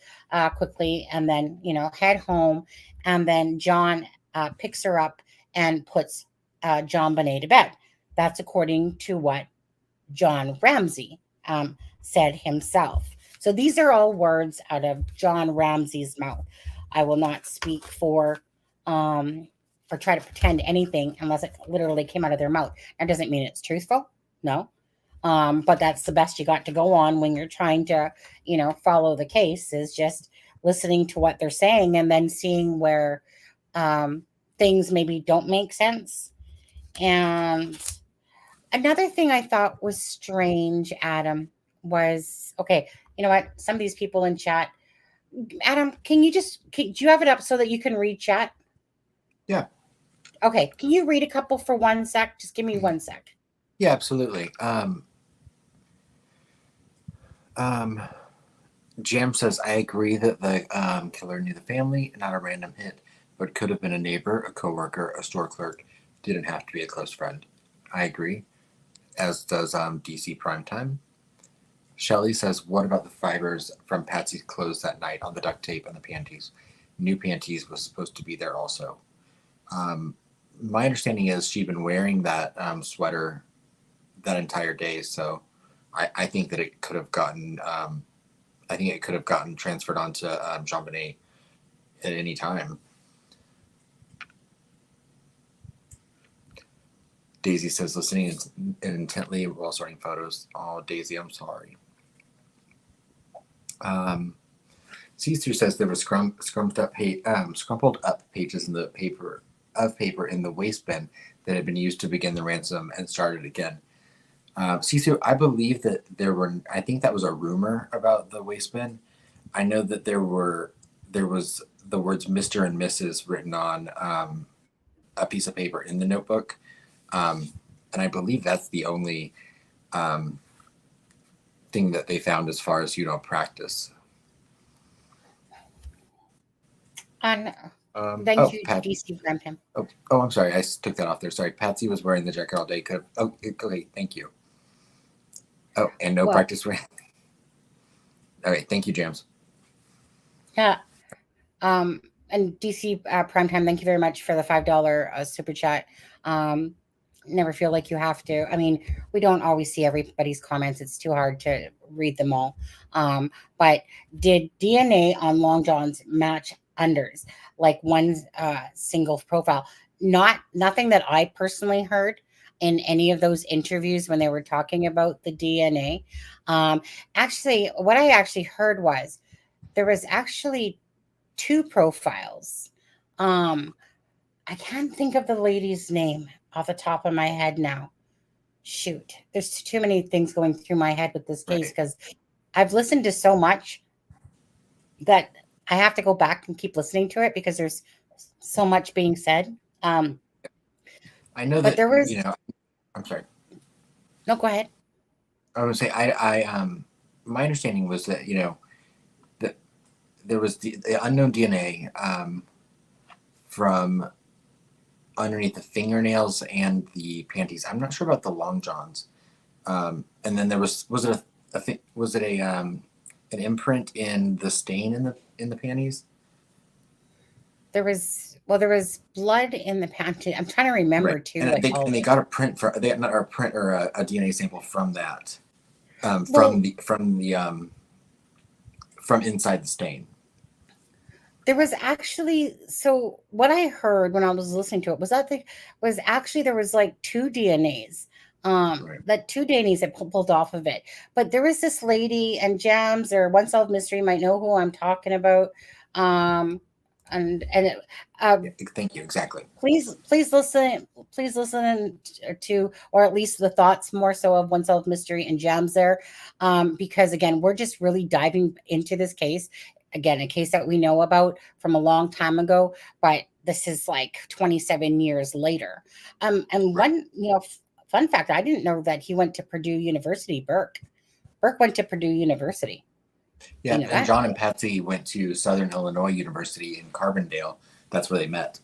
quickly, and then head home. And then John picks her up and puts JonBenet to bed. That's according to what John Ramsey said himself. So these are all words out of John Ramsey's mouth. I will not speak for or try to pretend anything unless it literally came out of their mouth. That doesn't mean it's truthful. No. But that's the best you got to go on when you're trying to, follow the case, is just listening to what they're saying and then seeing where things maybe don't make sense. And another thing I thought was strange, Adam, was, okay, you know what? Some of these people in chat, Adam, do you have it up so that you can read chat? Yeah. Okay. Can you read a couple for 1 sec? Just give me 1 sec. Yeah, absolutely. Jam says, I agree that the killer knew the family, not a random hit, but could have been a neighbor, a coworker, a store clerk. Didn't have to be a close friend. I agree, as does DC Primetime. Shelley says, what about the fibers from Patsy's clothes that night on the duct tape and the panties? New panties was supposed to be there also. My understanding is she'd been wearing that sweater that entire day, so I think that it could have gotten transferred onto JonBenet at any time. Daisy says, listening intently while sorting photos. Oh, Daisy, I'm sorry. C3 says there were scrumpled up pages in the paper in the waste bin that had been used to begin the ransom and started again. C3, I believe that I think that was a rumor about the waste bin. I know that there was the words Mr. and Mrs. written on a piece of paper in the notebook. And I believe that's the only thing that they found as far as, practice. Thank you, DC Primetime. Oh, I'm sorry. I took that off there. Sorry. Patsy was wearing the jacket all day. Okay. Thank you. Oh, and no practice wearing. Okay. Thank you, Jams. Yeah. And DC Primetime, thank you very much for the $5 super chat. Never feel like you have to. I mean, we don't always see everybody's comments. It's too hard to read them all. But did DNA on long johns match unders, like one single profile? Nothing that I personally heard in any of those interviews when they were talking about the DNA. Actually, what I actually heard was there was actually 2 profiles. I can't think of the lady's name off the top of my head now. Shoot, there's too many things going through my head with this case because I've listened to so much that I have to go back and keep listening to it because there's so much being said. I know that there was. I'm sorry. No, go ahead. I was going to say my understanding was that that there was the unknown DNA from underneath the fingernails and the panties. I'm not sure about the long johns. And then there was it an imprint in the stain in the panties? There was blood in the panty. I'm trying to remember too. And, they got a print a DNA sample from that. From inside the stain. There was actually, so what I heard when I was listening to it was there was like 2 DNAs, that 2 DNAs that pulled off of it. But there was this lady, and Jams or One Solved Mystery might know who I'm talking about. Thank you. Exactly. Please listen to, or at least the thoughts more so of One Solved Mystery and Jams there, because again, we're just really diving into this case. Again, a case that we know about from a long time ago, but this is like 27 years later. And one, fun fact, I didn't know that he went to Purdue University. Burke went to Purdue University. Yeah, and John and Patsy went to Southern Illinois University in Carbondale. That's where they met.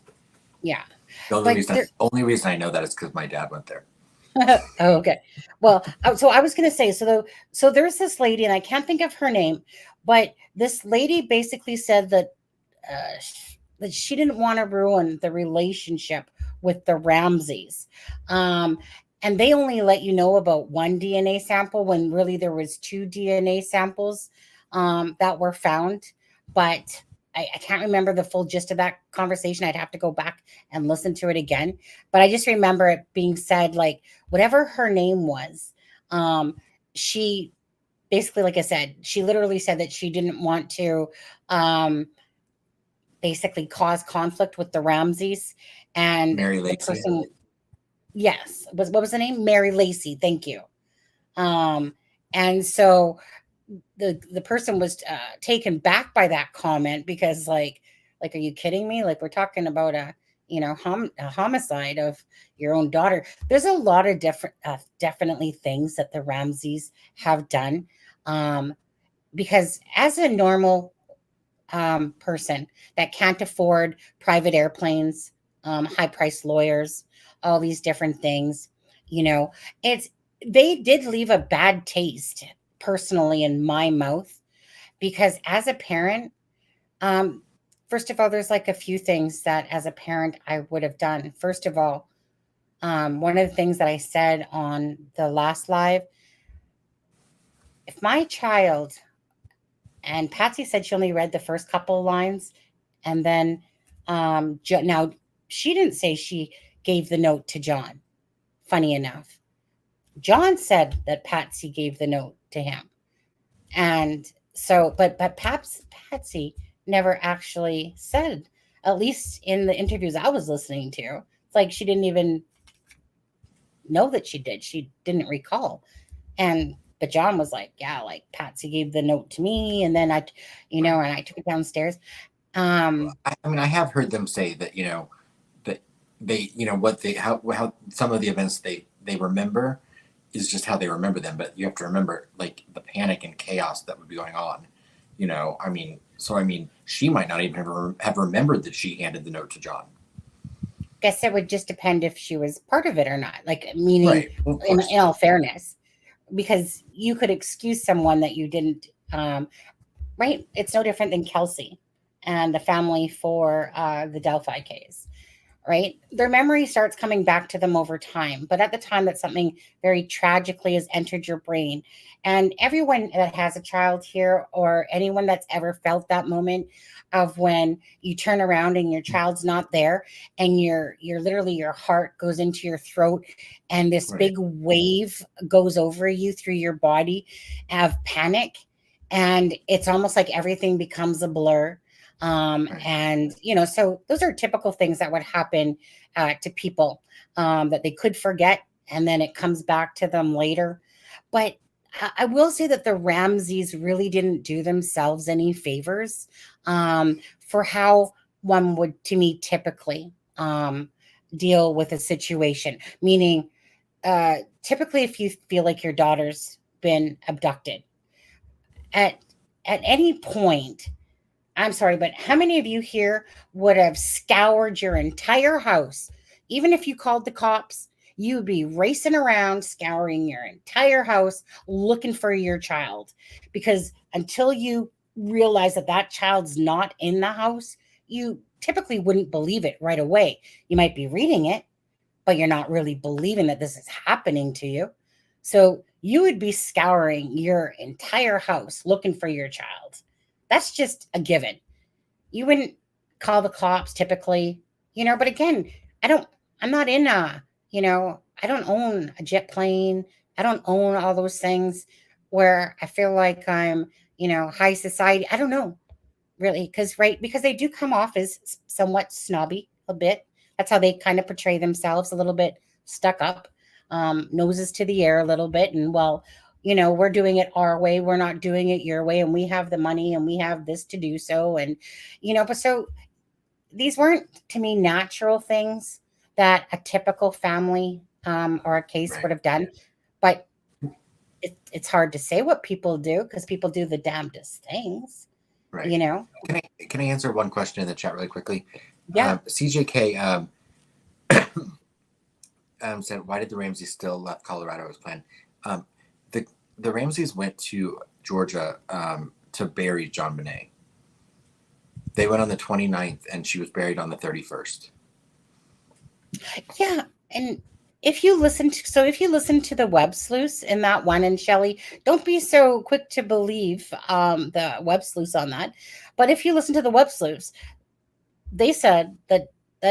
Yeah. The only reason I know that is because my dad went there. Oh, okay. Well, so I was going to say, so there's this lady, and I can't think of her name, but this lady basically said that she didn't want to ruin the relationship with the Ramseys. And they only let you know about 1 DNA sample when really there was 2 DNA samples that were found. But I can't remember the full gist of that conversation. I'd have to go back and listen to it again. But I just remember it being said, like, whatever her name was, she basically, like I said, she literally said that she didn't want to basically cause conflict with the Ramseys. And Mary the Lacey. person, yes, what was the name? Mary Lacey. Thank you. And so the person was taken back by that comment because like, are you kidding me? Like, we're talking about a homicide of your own daughter. There's a lot of different, definitely things that the Ramseys have done. Because as a normal person that can't afford private airplanes, high-priced lawyers, all these different things, You know, they did leave a bad taste personally in my mouth because as a parent, um, first of all, there's like a few things that as a parent I would have done. First of all, one of the things that I said on the last live, if my child, and Patsy said she only read the first couple lines, and then now she didn't say she gave the note to John. Funny enough, John said that Patsy gave the note to him, and so, but Patsy never actually said, at least in the interviews I was listening to, it's like she didn't even know that she did. She didn't recall. And but John was like, yeah, like Patsy gave the note to me, and then Right. and I took it downstairs. Well, Um, I mean, I have heard them say that, that they, what they, how some of the events they remember is just how they remember them. But you have to remember, like, the panic and chaos that would be going on. I mean, so I mean, she might not even have remembered that she handed the note to John. guess it would just depend if she was part of it or not. Like, meaning, Right. Well, of in course. all fairness, because you could excuse someone that you didn't. Right? It's no different than Kelsey and the family for the Delphi case, right? Their memory starts coming back to them over time. But at the time that something very tragically has entered your brain, and everyone that has a child here or anyone that's ever felt that moment of when you turn around and your child's not there and you're literally your heart goes into your throat and this Right. big wave goes over you through your body of panic, and it's almost like everything becomes a blur. Right. And so those are typical things that would happen to people, that they could forget and then it comes back to them later. But I will say that the Ramseys really didn't do themselves any favors, for how one would, to me, typically deal with a situation. Meaning, typically, if you feel like your daughter's been abducted at any point, I'm sorry, but how many of you here would have scoured your entire house? Even if you called the cops, you would be racing around, scouring your entire house, looking for your child. Because until you realize that that child's not in the house, you typically wouldn't believe it right away. You might be reading it, but you're not really believing that this is happening to you. So you would be scouring your entire house looking for your child. That's just a given. You wouldn't call the cops typically, but again, I don't, I'm not in I don't own a jet plane. I don't own all those things where I feel like I'm, high society. I don't know really, because they do come off as somewhat snobby a bit. That's how they kind of portray themselves, a little bit stuck up, noses to the air a little bit, and well, we're doing it our way, we're not doing it your way, and we have the money and we have this to do so, and but so these weren't to me natural things that a typical family, or a case Right. would have done. But it's hard to say what people do because people do the damnedest things, Right. you know Can I answer one question in the chat really quickly? yeah. CJK said, "Why did the Ramseys still left Colorado as planned?" Um, the the Ramseys went to Georgia to bury JonBenet. They went on the 29th, and she was buried on the 31st. Yeah, and if you listen to the web sleuths in that one, and Shelley, don't be so quick to believe the web sleuths on that. But if you listen to the web sleuths, they said that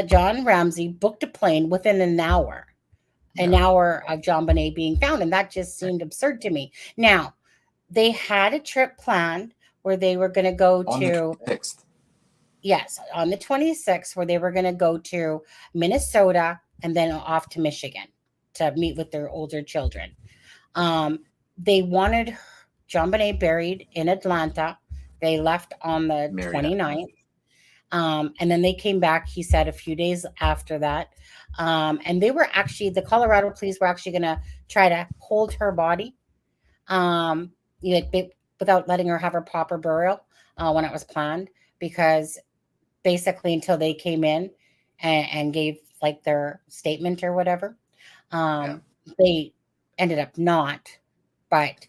John Ramsey booked a plane within an Yeah. hour of JonBenet being found, and that just Right. seemed absurd to me. Now, they had a trip planned where they were going to go On the to 26th. yes, on the 26th, where they were going to go to Minnesota and then off to Michigan to meet with their older children. They wanted JonBenet buried in Atlanta. They left on the Marietta. 29th. And then they came back, he said, a few days after that. And the Colorado police were actually going to try to hold her body, um, without letting her have her proper burial when it was planned, because basically until they came in and gave like their statement or whatever. Yeah. they ended up not, but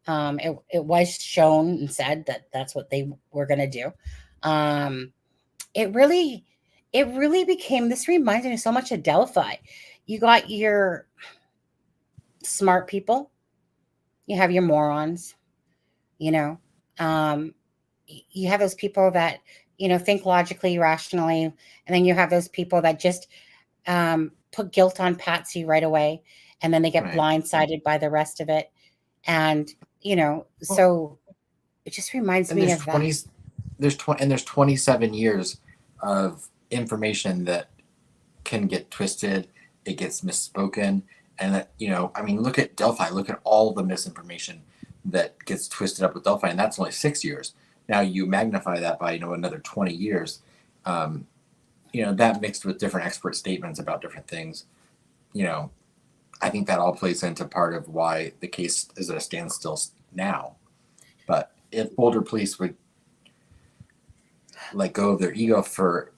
it was shown and said that that's what they were going to do. Um, it really, it really became, this reminds me so much of Delphi. You got your smart people, you have your morons, you know, um, you have those people that, think logically, rationally, and then you have those people that just put guilt on Patsy right away, and then they get Right. blindsided by the rest of it. And, Well, so it just reminds and me of that. there's 27 years of information that can get twisted, it gets misspoken, and that, I mean, look at Delphi, look at all the misinformation that gets twisted up with Delphi, and that's only 6 years. Now you magnify that by another 20 years. Um, that mixed with different expert statements about different things, I think that all plays into part of why the case is at a standstill now. But if Boulder police would let go of their ego for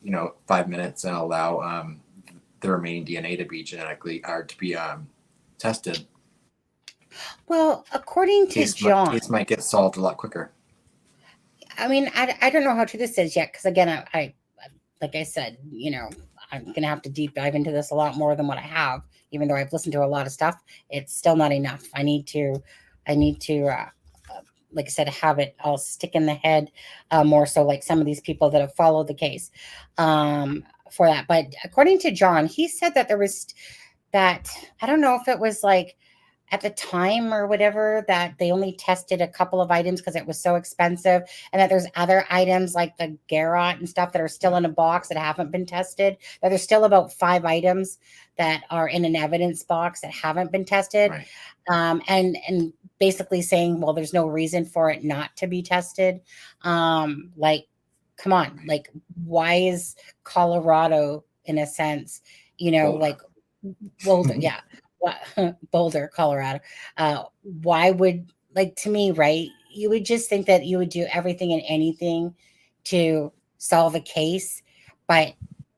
5 minutes and allow the remaining DNA to be genetically or to be tested, Well, according to John, case might get solved a lot quicker. I mean, I don't know how true this is yet, because again, I like I said, I'm gonna have to deep dive into this a lot more than what I have. Even though I've listened to a lot of stuff, it's still not enough. I need to, like I said, have it all stick in the head more so, like some of these people that have followed the case for that. But according to John, he said that there was that, I don't know if it was like at the time or whatever, that they only tested a couple of items because it was so expensive, and that there's other items like the Garrot and stuff that are still in a box that haven't been tested, that there's still about 5 items that are in an evidence box that haven't been tested. Right. And basically saying, well, there's no reason for it not to be tested. Like, come on, like, why is Colorado, in a sense, Boulder. like Boulder, yeah, Boulder, Colorado. Why would, like, to me, right? You would just think that you would do everything and anything to solve a case, but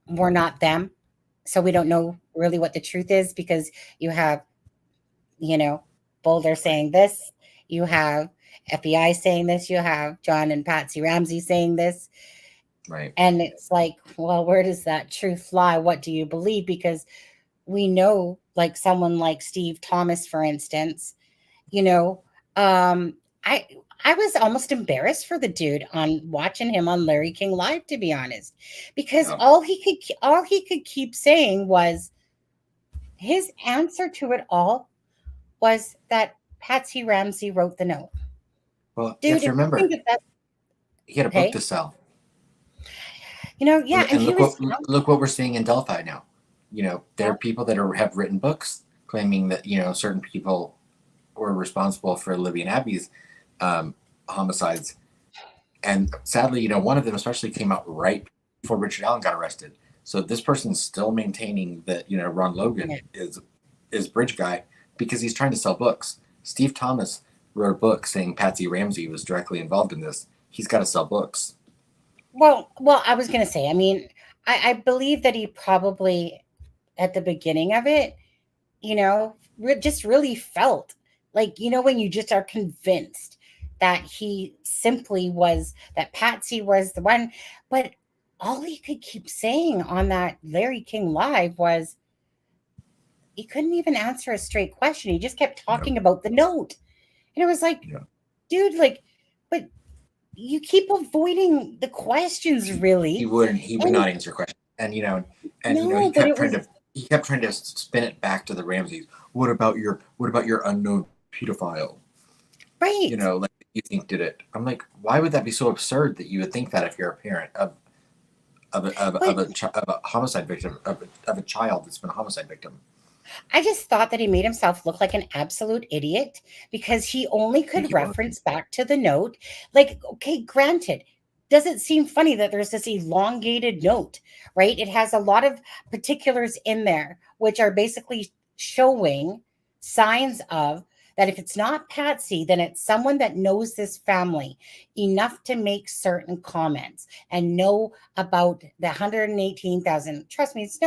we're not them. So we don't know really what the truth is, because you have, Boulder saying this, you have FBI saying this, you have John and Patsy Ramsey saying this. Right. And it's like, well, where does that truth lie? What do you believe? Because we know, like someone like Steve Thomas, for instance, I I was almost embarrassed for the dude on watching him on Larry King Live, to be honest, because Yeah. all he could keep saying was, his answer to it all was that Patsy Ramsey wrote the note. Well, you Dude, have to if you remember, think that, he had a book hey, to sell. yeah, and And he was young. look what we're seeing in Delphi now. There are people that have written books claiming that certain people were responsible for Libby and Abby's homicides, and sadly, one of them especially came out right before Richard Allen got arrested. So this person's still maintaining that Ron Logan is Bridge Guy because he's trying to sell books. Steve Thomas wrote a book saying Patsy Ramsey was directly involved in this. He's got to sell books. Well, I was going to say, I mean, I believe that he probably, at the beginning of it, just really felt like, when you just are convinced that he simply was, that Patsy was the one. But all he could keep saying on that Larry King Live was, he couldn't even answer a straight question. He just kept talking about the note. And it was like, dude, like, but you keep avoiding the questions, really. He would not answer questions. And he kept trying to spin it back to the Ramseys. What about your unknown pedophile? Right. Like, you think did it. I'm like, why would that be so absurd that you would think that if you're a parent of a homicide victim, of a child that's been a homicide victim? I just thought that he made himself look like an absolute idiot, because he only could reference back to the note. Like, okay, granted, does it seem funny that there's this elongated note, right? It has a lot of particulars in there, which are basically showing signs of that if it's not Patsy, then it's someone that knows this family enough to make certain comments and know about the 118,000. Trust me, it's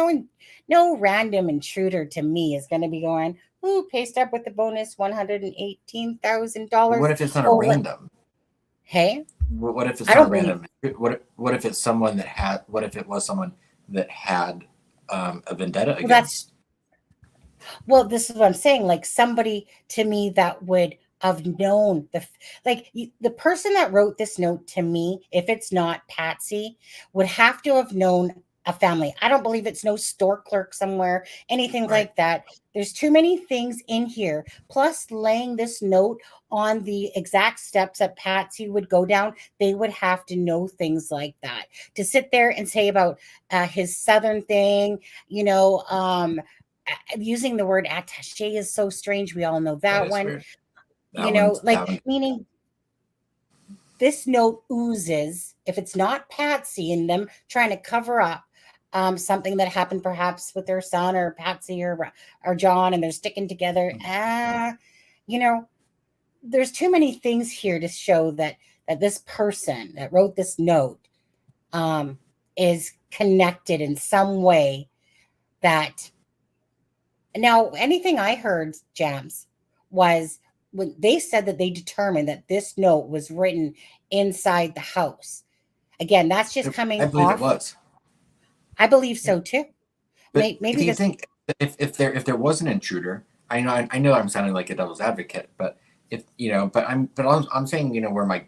no random intruder to me is going to be going, Ooh, pay stub with the bonus But $118,000. what if it's not a Oh, random? hey, What if it's I not a don't believe. random? What if it's someone that had? What if it was someone that had a vendetta Well, that's against? well. This is what I'm saying. Like somebody to me that would have known the person that wrote this note to me, if it's not Patsy, would have to have known a family. I don't believe it's no store clerk somewhere, anything Right. like that. There's too many things in here. Plus, laying this note on the exact steps that Patsy would go down, they would have to know things like that. To sit there and say about his southern thing, you know, using the word attaché is so strange. We all know That that is one, weird. you know, That like one. meaning this note oozes, if it's not Patsy and them trying to cover up something that happened perhaps with their son or Patsy or John, and they're sticking together. You know, there's too many things here to show that this person that wrote this note is connected in some way. That now anything I heard, Jams, was when they said that they determined that this note was written inside the house. Again, that's just I coming believe it off. was. I believe so too. But do Maybe you this. think if there was an intruder, I know I'm sounding like a devil's advocate, but if you know, but I'm saying where my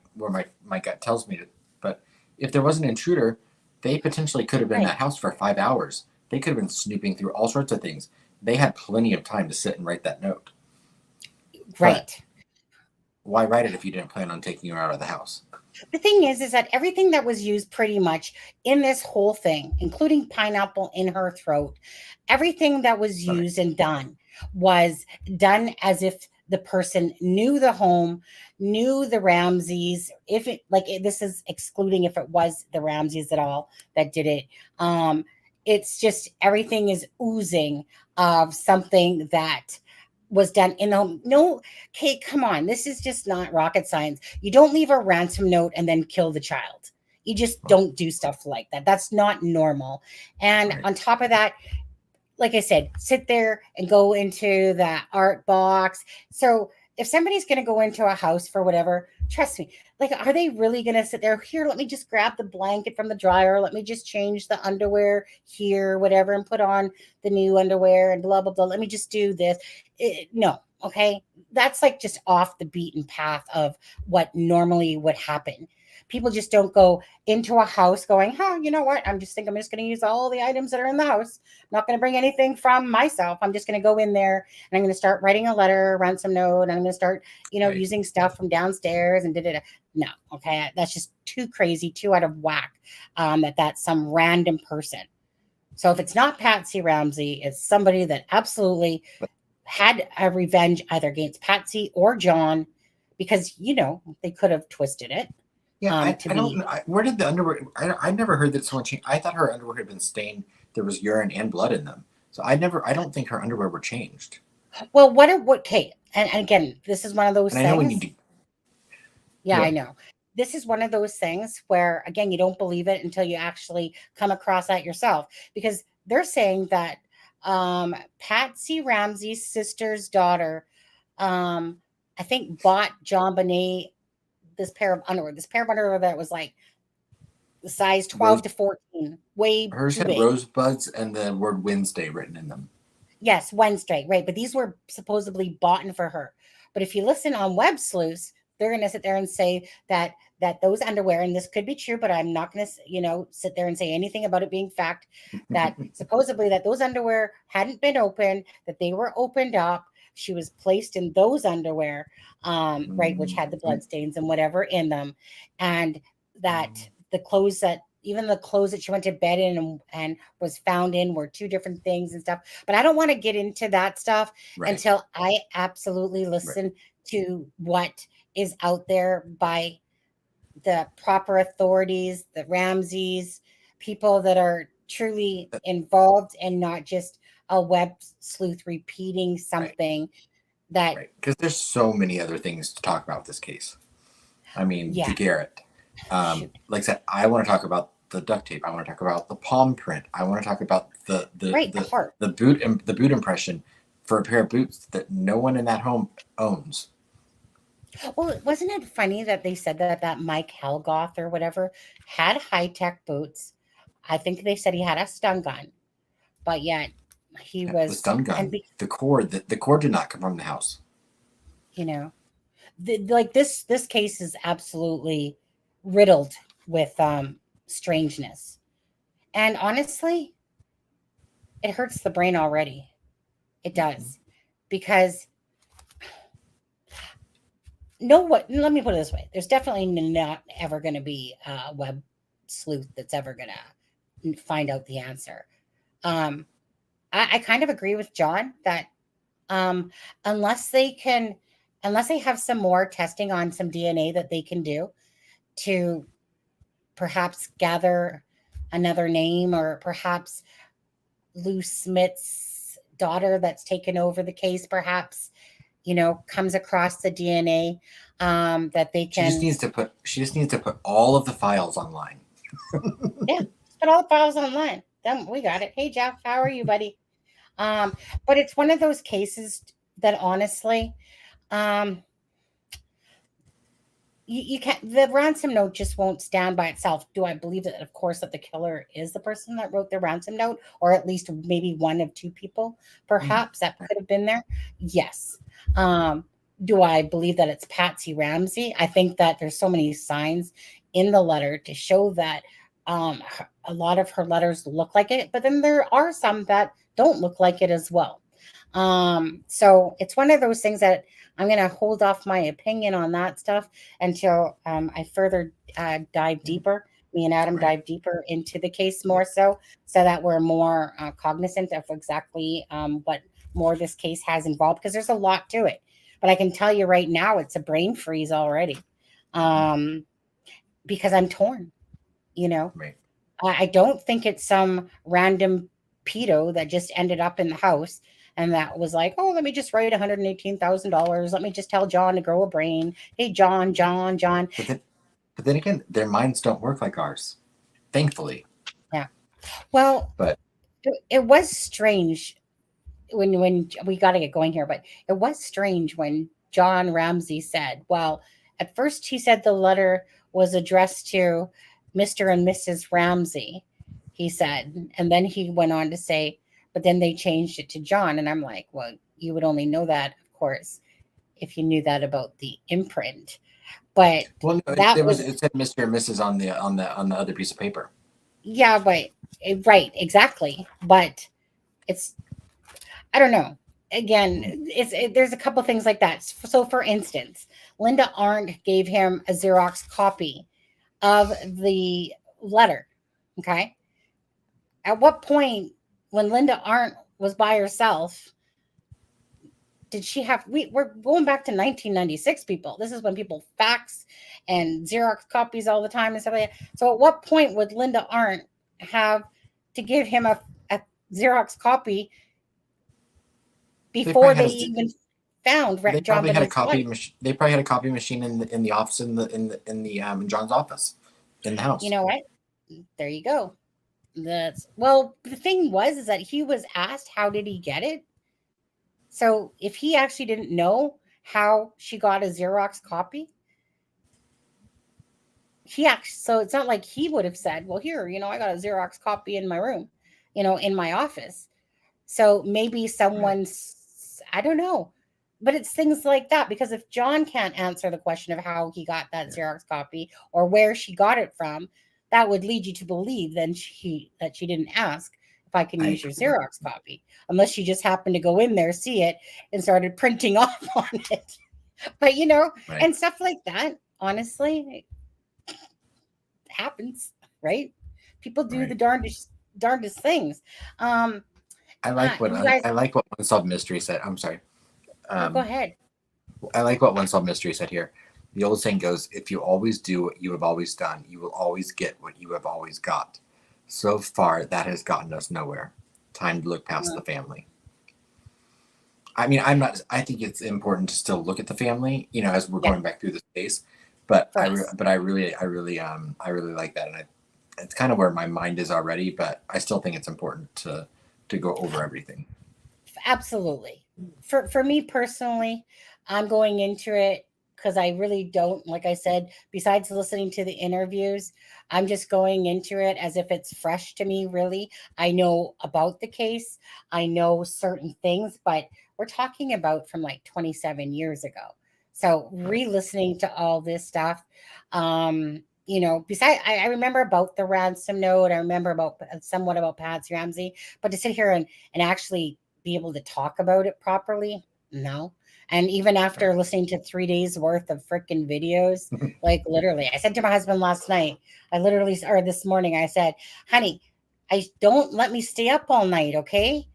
gut tells me to. But if there was an intruder, they potentially could have been in Right, that house for 5 hours. They could have been snooping through all sorts of things. They had plenty of time to sit and write that note. But right. why write it if you didn't plan on taking her out of the house? The thing is that everything that was used pretty much in this whole thing, including pineapple in her throat, everything that was Right. used and done was done as if the person knew the home, knew the Ramseys. If it this is excluding if it was the Ramseys at all that did it. It's just everything is oozing of something that was done in the home. No, Kate, come on. This is just not rocket science. You don't leave a ransom note and then kill the child. You just don't do stuff like that. That's not normal. And Right. on top of that, like I said, sit there and go into the art box. So if somebody's going to go into a house for whatever, trust me, like, are they really going to sit there? Here, let me just grab the blanket from the dryer. Let me just change the underwear here, whatever, and put on the new underwear and blah, blah, blah. Let me just do this. No. Okay. That's like just off the beaten path of what normally would happen. People just don't go into a house going, you know what? I'm just going to use all the items that are in the house. I'm not going to bring anything from myself. I'm just going to go in there and I'm going to start writing a letter, ransom note, and I'm going to start, Right. using stuff from downstairs and did it. No, okay, that's just too crazy, too out of whack. That's some random person. So if it's not Patsy Ramsey, it's somebody that absolutely had a revenge either against Patsy or John, because they could have twisted it. Yeah, To I don't be know. Where did the underwear? I never heard that someone changed. I thought her underwear had been stained. There was urine and blood in them. So I don't think her underwear were changed. well. What Kate? And again, this is one of those And I know when you things. do. Yeah, Go I ahead. know. This is one of those things where, again, you don't believe it until you actually come across that yourself, because they're saying that Patsy Ramsey's sister's daughter, I think, bought JonBenet this pair of underwear that was like the size 12 Rose. to 14, way Hers too had big. rosebuds and the word Wednesday written in them. Yes, Wednesday, right. But these were supposedly bought in for her. But if you listen on Web Sleuths, they're going to sit there and say that those underwear, and this could be true, but I'm not going to, sit there and say anything about it being fact, that supposedly that those underwear hadn't been opened, that they were opened up. She was placed in those underwear, right, which had the blood stains and whatever in them, and that even the clothes that she went to bed in and was found in were two different things and stuff. But I don't want to get into that stuff Right. until I absolutely listen to what is out there by the proper authorities, the Ramseys, people that are truly involved and not just a web sleuth repeating Right. something that. Right. Because there's so many other things to talk about with this case. I mean, Yeah. Garrett. Shoot. Like I said, I want to talk about the duct tape. I want to talk about the palm print. I want to talk about Right, the heart. the boot impression for a pair of boots that no one in that home owns. Well, wasn't it funny that they said that Mike Helgoth or whatever had high-tech boots? I think they said he had a stun gun, but yet he The was, stun and gun, the cord did not come from the house. you know, like this case is absolutely riddled with strangeness, and honestly, it hurts the brain already. It does, because let me put it this way: there's definitely not ever going to be a web sleuth that's ever going to find out the answer. um I kind of agree with John that um unless they can, unless they have some more testing on some DNA that they can do to perhaps gather another name, or perhaps Lou Smith's daughter that's taken over the case, perhaps, comes across the DNA, that they She just can, needs to put all of the files online. yeah, put all the files online. Then we got it. Hey, Jeff, how are you, buddy? Um, but it's one of those cases that honestly, um, you can't, the ransom note just won't stand by itself. Do I believe that, of course, that the killer is the person that wrote the ransom note, or at least maybe one of two people, perhaps, that could have been there? Yes. Um, do I believe that it's Patsy Ramsey? I think that there's so many signs in the letter to show that a lot of her letters look like it, but then there are some that don't look like it as well. So it's one of those things that I'm going to hold off my opinion on that stuff until I further dive deeper. Me and Adam Right. dive deeper into the case more, so that we're more cognizant of exactly what more this case has involved, because there's a lot to it. But I can tell you right now, it's a brain freeze already, um, because I'm torn. You know, Right. I don't think it's some random pedo that just ended up in the house and that was like, oh, let me just write $118,000. Let me just tell John to grow a brain. Hey, John, John, John. But then again, their minds don't work like ours, thankfully. Yeah. Well, But it was strange when we got to get going here, but it was strange when John Ramsey said, well, at first he said the letter was addressed to Mr. and Mrs. Ramsey, he said, and then he went on to say, but then they changed it to John. And I'm like, well, you would only know that, of course, if you knew that about the imprint. But well, no, that was, it said Mr. and Mrs. on the other piece of paper. yeah, but right, exactly. But it's, I don't know. Again, there's a couple things like that. So, for instance, Linda Arndt gave him a Xerox copy of the letter. Okay. At what point, when Linda Arndt was by herself, did she have? We're going back to 1996, people. This is when people fax and Xerox copies all the time and stuff like that. So, at what point would Linda Arndt have to give him a Xerox copy before they even found They John probably had a Benet's copy. wife? They probably had a copy machine in the office in John's office in the house. You know what? There you go. That's, well, the thing was is that he was asked how did he get it. So if he actually didn't know how she got a Xerox copy, so it's not like he would have said, well, here, I got a Xerox copy in my room, in my office. So maybe someone's, I don't know, but it's things like that, because if John can't answer the question of how he got that Xerox copy or where she got it from, that would lead you to believe then that she didn't ask if I can use your Xerox copy, unless she just happened to go in there, see it, and started printing off on it. But Right. and stuff like that, honestly, it happens, right? People do Right. the darndest things. I like what You guys, I like what Unsolved Mystery said. I'm sorry. go ahead. I like what Unsolved Mystery said here. The old saying goes, if you always do what you have always done, you will always get what you have always got. So far, that has gotten us nowhere. Time to look past the family. I mean, I think it's important to still look at the family, as we're going back through this case. But I really like that. And it's kind of where my mind is already, but I still think it's important to go over everything. Absolutely. for me personally, I'm going into it because I really don't, like I said, besides listening to the interviews, I'm just going into it as if it's fresh to me, really. I know about the case, I know certain things, but we're talking about from like 27 years ago. So Right. re-listening to all this stuff, besides I remember about the ransom note, I remember about somewhat about Patsy Ramsey, but to sit here and actually be able to talk about it properly, no. And even after listening to 3 days worth of freaking videos, like literally, I said to my husband last night, I literally, or this morning, I said, honey, I don't let me stay up all night, okay?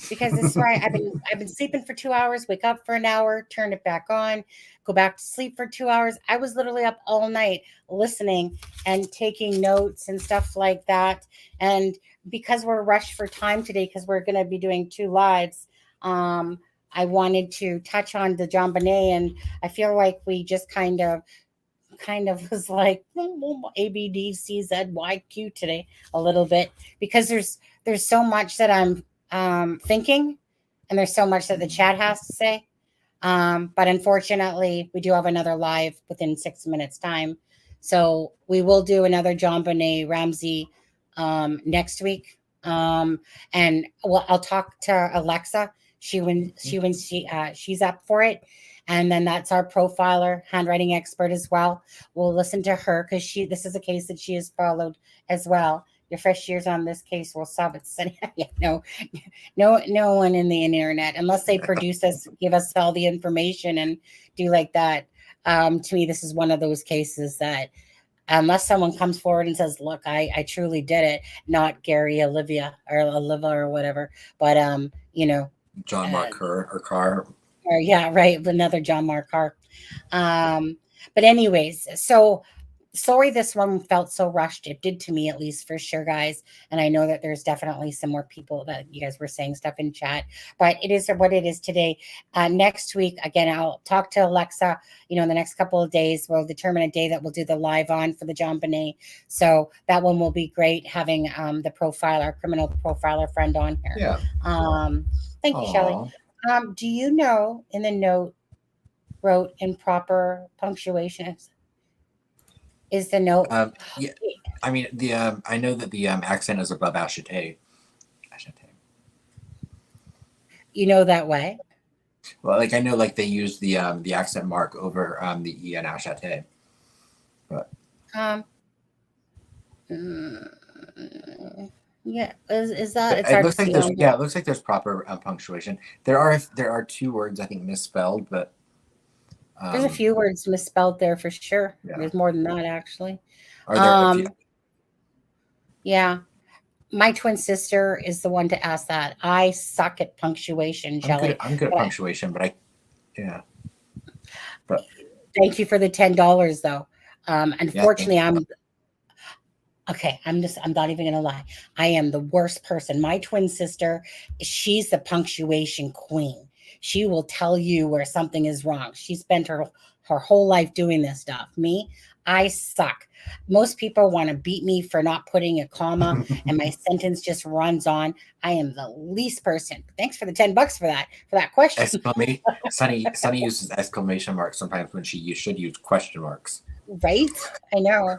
Because this is why I've been sleeping for 2 hours, wake up for an hour, turn it back on, go back to sleep for 2 hours. I was literally up all night listening and taking notes and stuff like that. And because we're rushed for time today, because we're going to be doing two lives, um, I wanted to touch on the JonBenet, and I feel like we just kind of was like ABDCZYQ today a little bit, because there's so much that I'm thinking, and there's so much that the chat has to say. But unfortunately, we do have another live within 6 minutes time, so we will do another JonBenet Ramsey next week. And well, I'll talk to Alexa. She's up for it, and then that's our profiler, handwriting expert as well. We'll listen to her because this is a case that she has followed as well. Your first years on this case will solve it. Yeah, no one in the internet, unless they produce us, give us all the information and do like that. To me, this is one of those cases that unless someone comes forward and says, look, I truly did it, not Gary Olivia or whatever, but John uh, Mark Kerr or Carr. or yeah, right, another John Mark Hart. um but anyways, so sorry this one felt so rushed. It did to me, at least, for sure, guys. And I know that there's definitely some more people that you guys were saying stuff in chat, but it is what it is today. Next week, again, I'll talk to Alexa. In the next couple of days, we'll determine a day that we'll do the live on for the JonBenet. So that one will be great, having the profiler, criminal profiler friend on here. Yeah. Thank you, Shelley. Aw. Do you know in the note wrote improper punctuation? Is the note? Yeah. I mean, I know that the accent is above Ashate. You know that way? Well, like I know, like they use the accent mark over the E in Ashate. But Um, yeah, is that it's it hard to looks like see there's on here. it looks like there's proper punctuation. There are two words I think misspelled, but There's a few words misspelled there for sure. yeah. There's more than that, actually. Are there a few? Yeah. My twin sister is the one to ask that. I suck at punctuation, Shelley. I'm good at punctuation, but but thank you for the $10 though. Unfortunately, yeah, I'm not even gonna lie. I am the worst person. My twin sister, she's the punctuation queen. She will tell you where something is wrong. She spent her whole life doing this stuff. Me, I suck. Most people want to beat me for not putting a comma, and my sentence just runs on. I am the least person. Thanks for the $10 for that question. exclamation. Sunny uses exclamation marks sometimes when you should use question marks. Right? I know.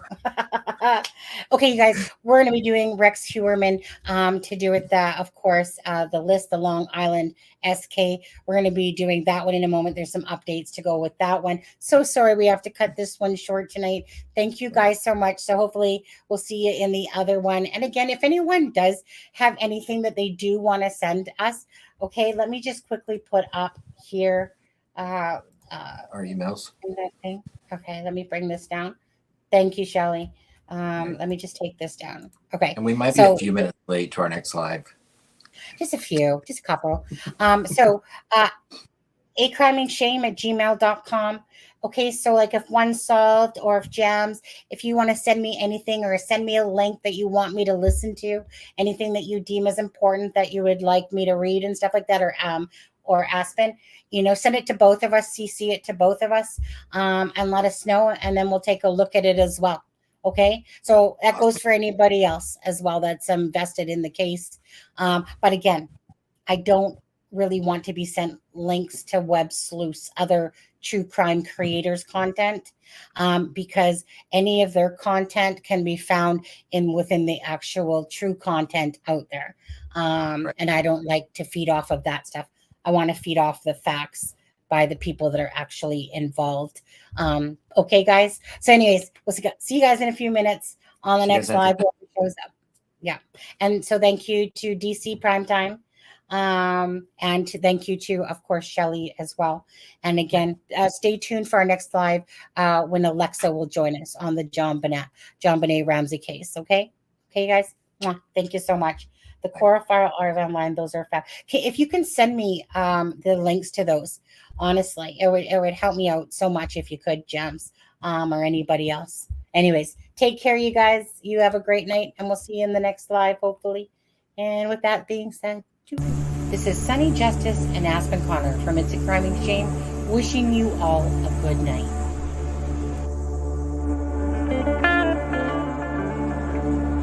Okay, you guys, we're going to be doing Rex Hewerman to do with that, of course, the list, the Long Island SK. We're going to be doing that one in a moment. There's some updates to go with that one. So sorry we have to cut this one short tonight. Thank you guys so much. So hopefully we'll see you in the other one. And again, if anyone does have anything that they do want to send us, okay, let me just quickly put up here Our emails. that thing. Okay, let me bring this down. Thank you, Shelley. Let me just take this down. Okay. And we might be a few minutes late to our next live. Just a couple. acrimingshame@gmail.com. Okay, so like if one's solved, or if Jams, if you want to send me anything, or send me a link that you want me to listen to, anything that you deem as important that you would like me to read and stuff like that, or Aspen, send it to both of us, CC it to both of us, and let us know, and then we'll take a look at it as well. Okay, so that goes for anybody else as well that's invested in the case. But again, I don't really want to be sent links to Web Sleuth's other true crime creators content, because any of their content can be found within the actual true content out there. Right. And I don't like to feed off of that stuff. I want to feed off the facts by the people that are actually involved. Okay, guys. So anyways, we'll see you guys in a few minutes on the next live when it shows up. Yeah. And so thank you to DC Primetime. And thank you to, of course, Shelley as well. And again, stay tuned for our next live when Alexa will join us on the JonBenet Ramsey case. Okay, guys. Thank you so much. The Cora file are online; those are fab. Okay, if you can send me the links to those, honestly, it would help me out so much if you could, Gems, or anybody else. Anyways, take care, you guys. You have a great night, and we'll see you in the next live, hopefully. And with that being said, this is Sunny Justice and Aspen Connor from It's a Crime and Shame, wishing you all a good night.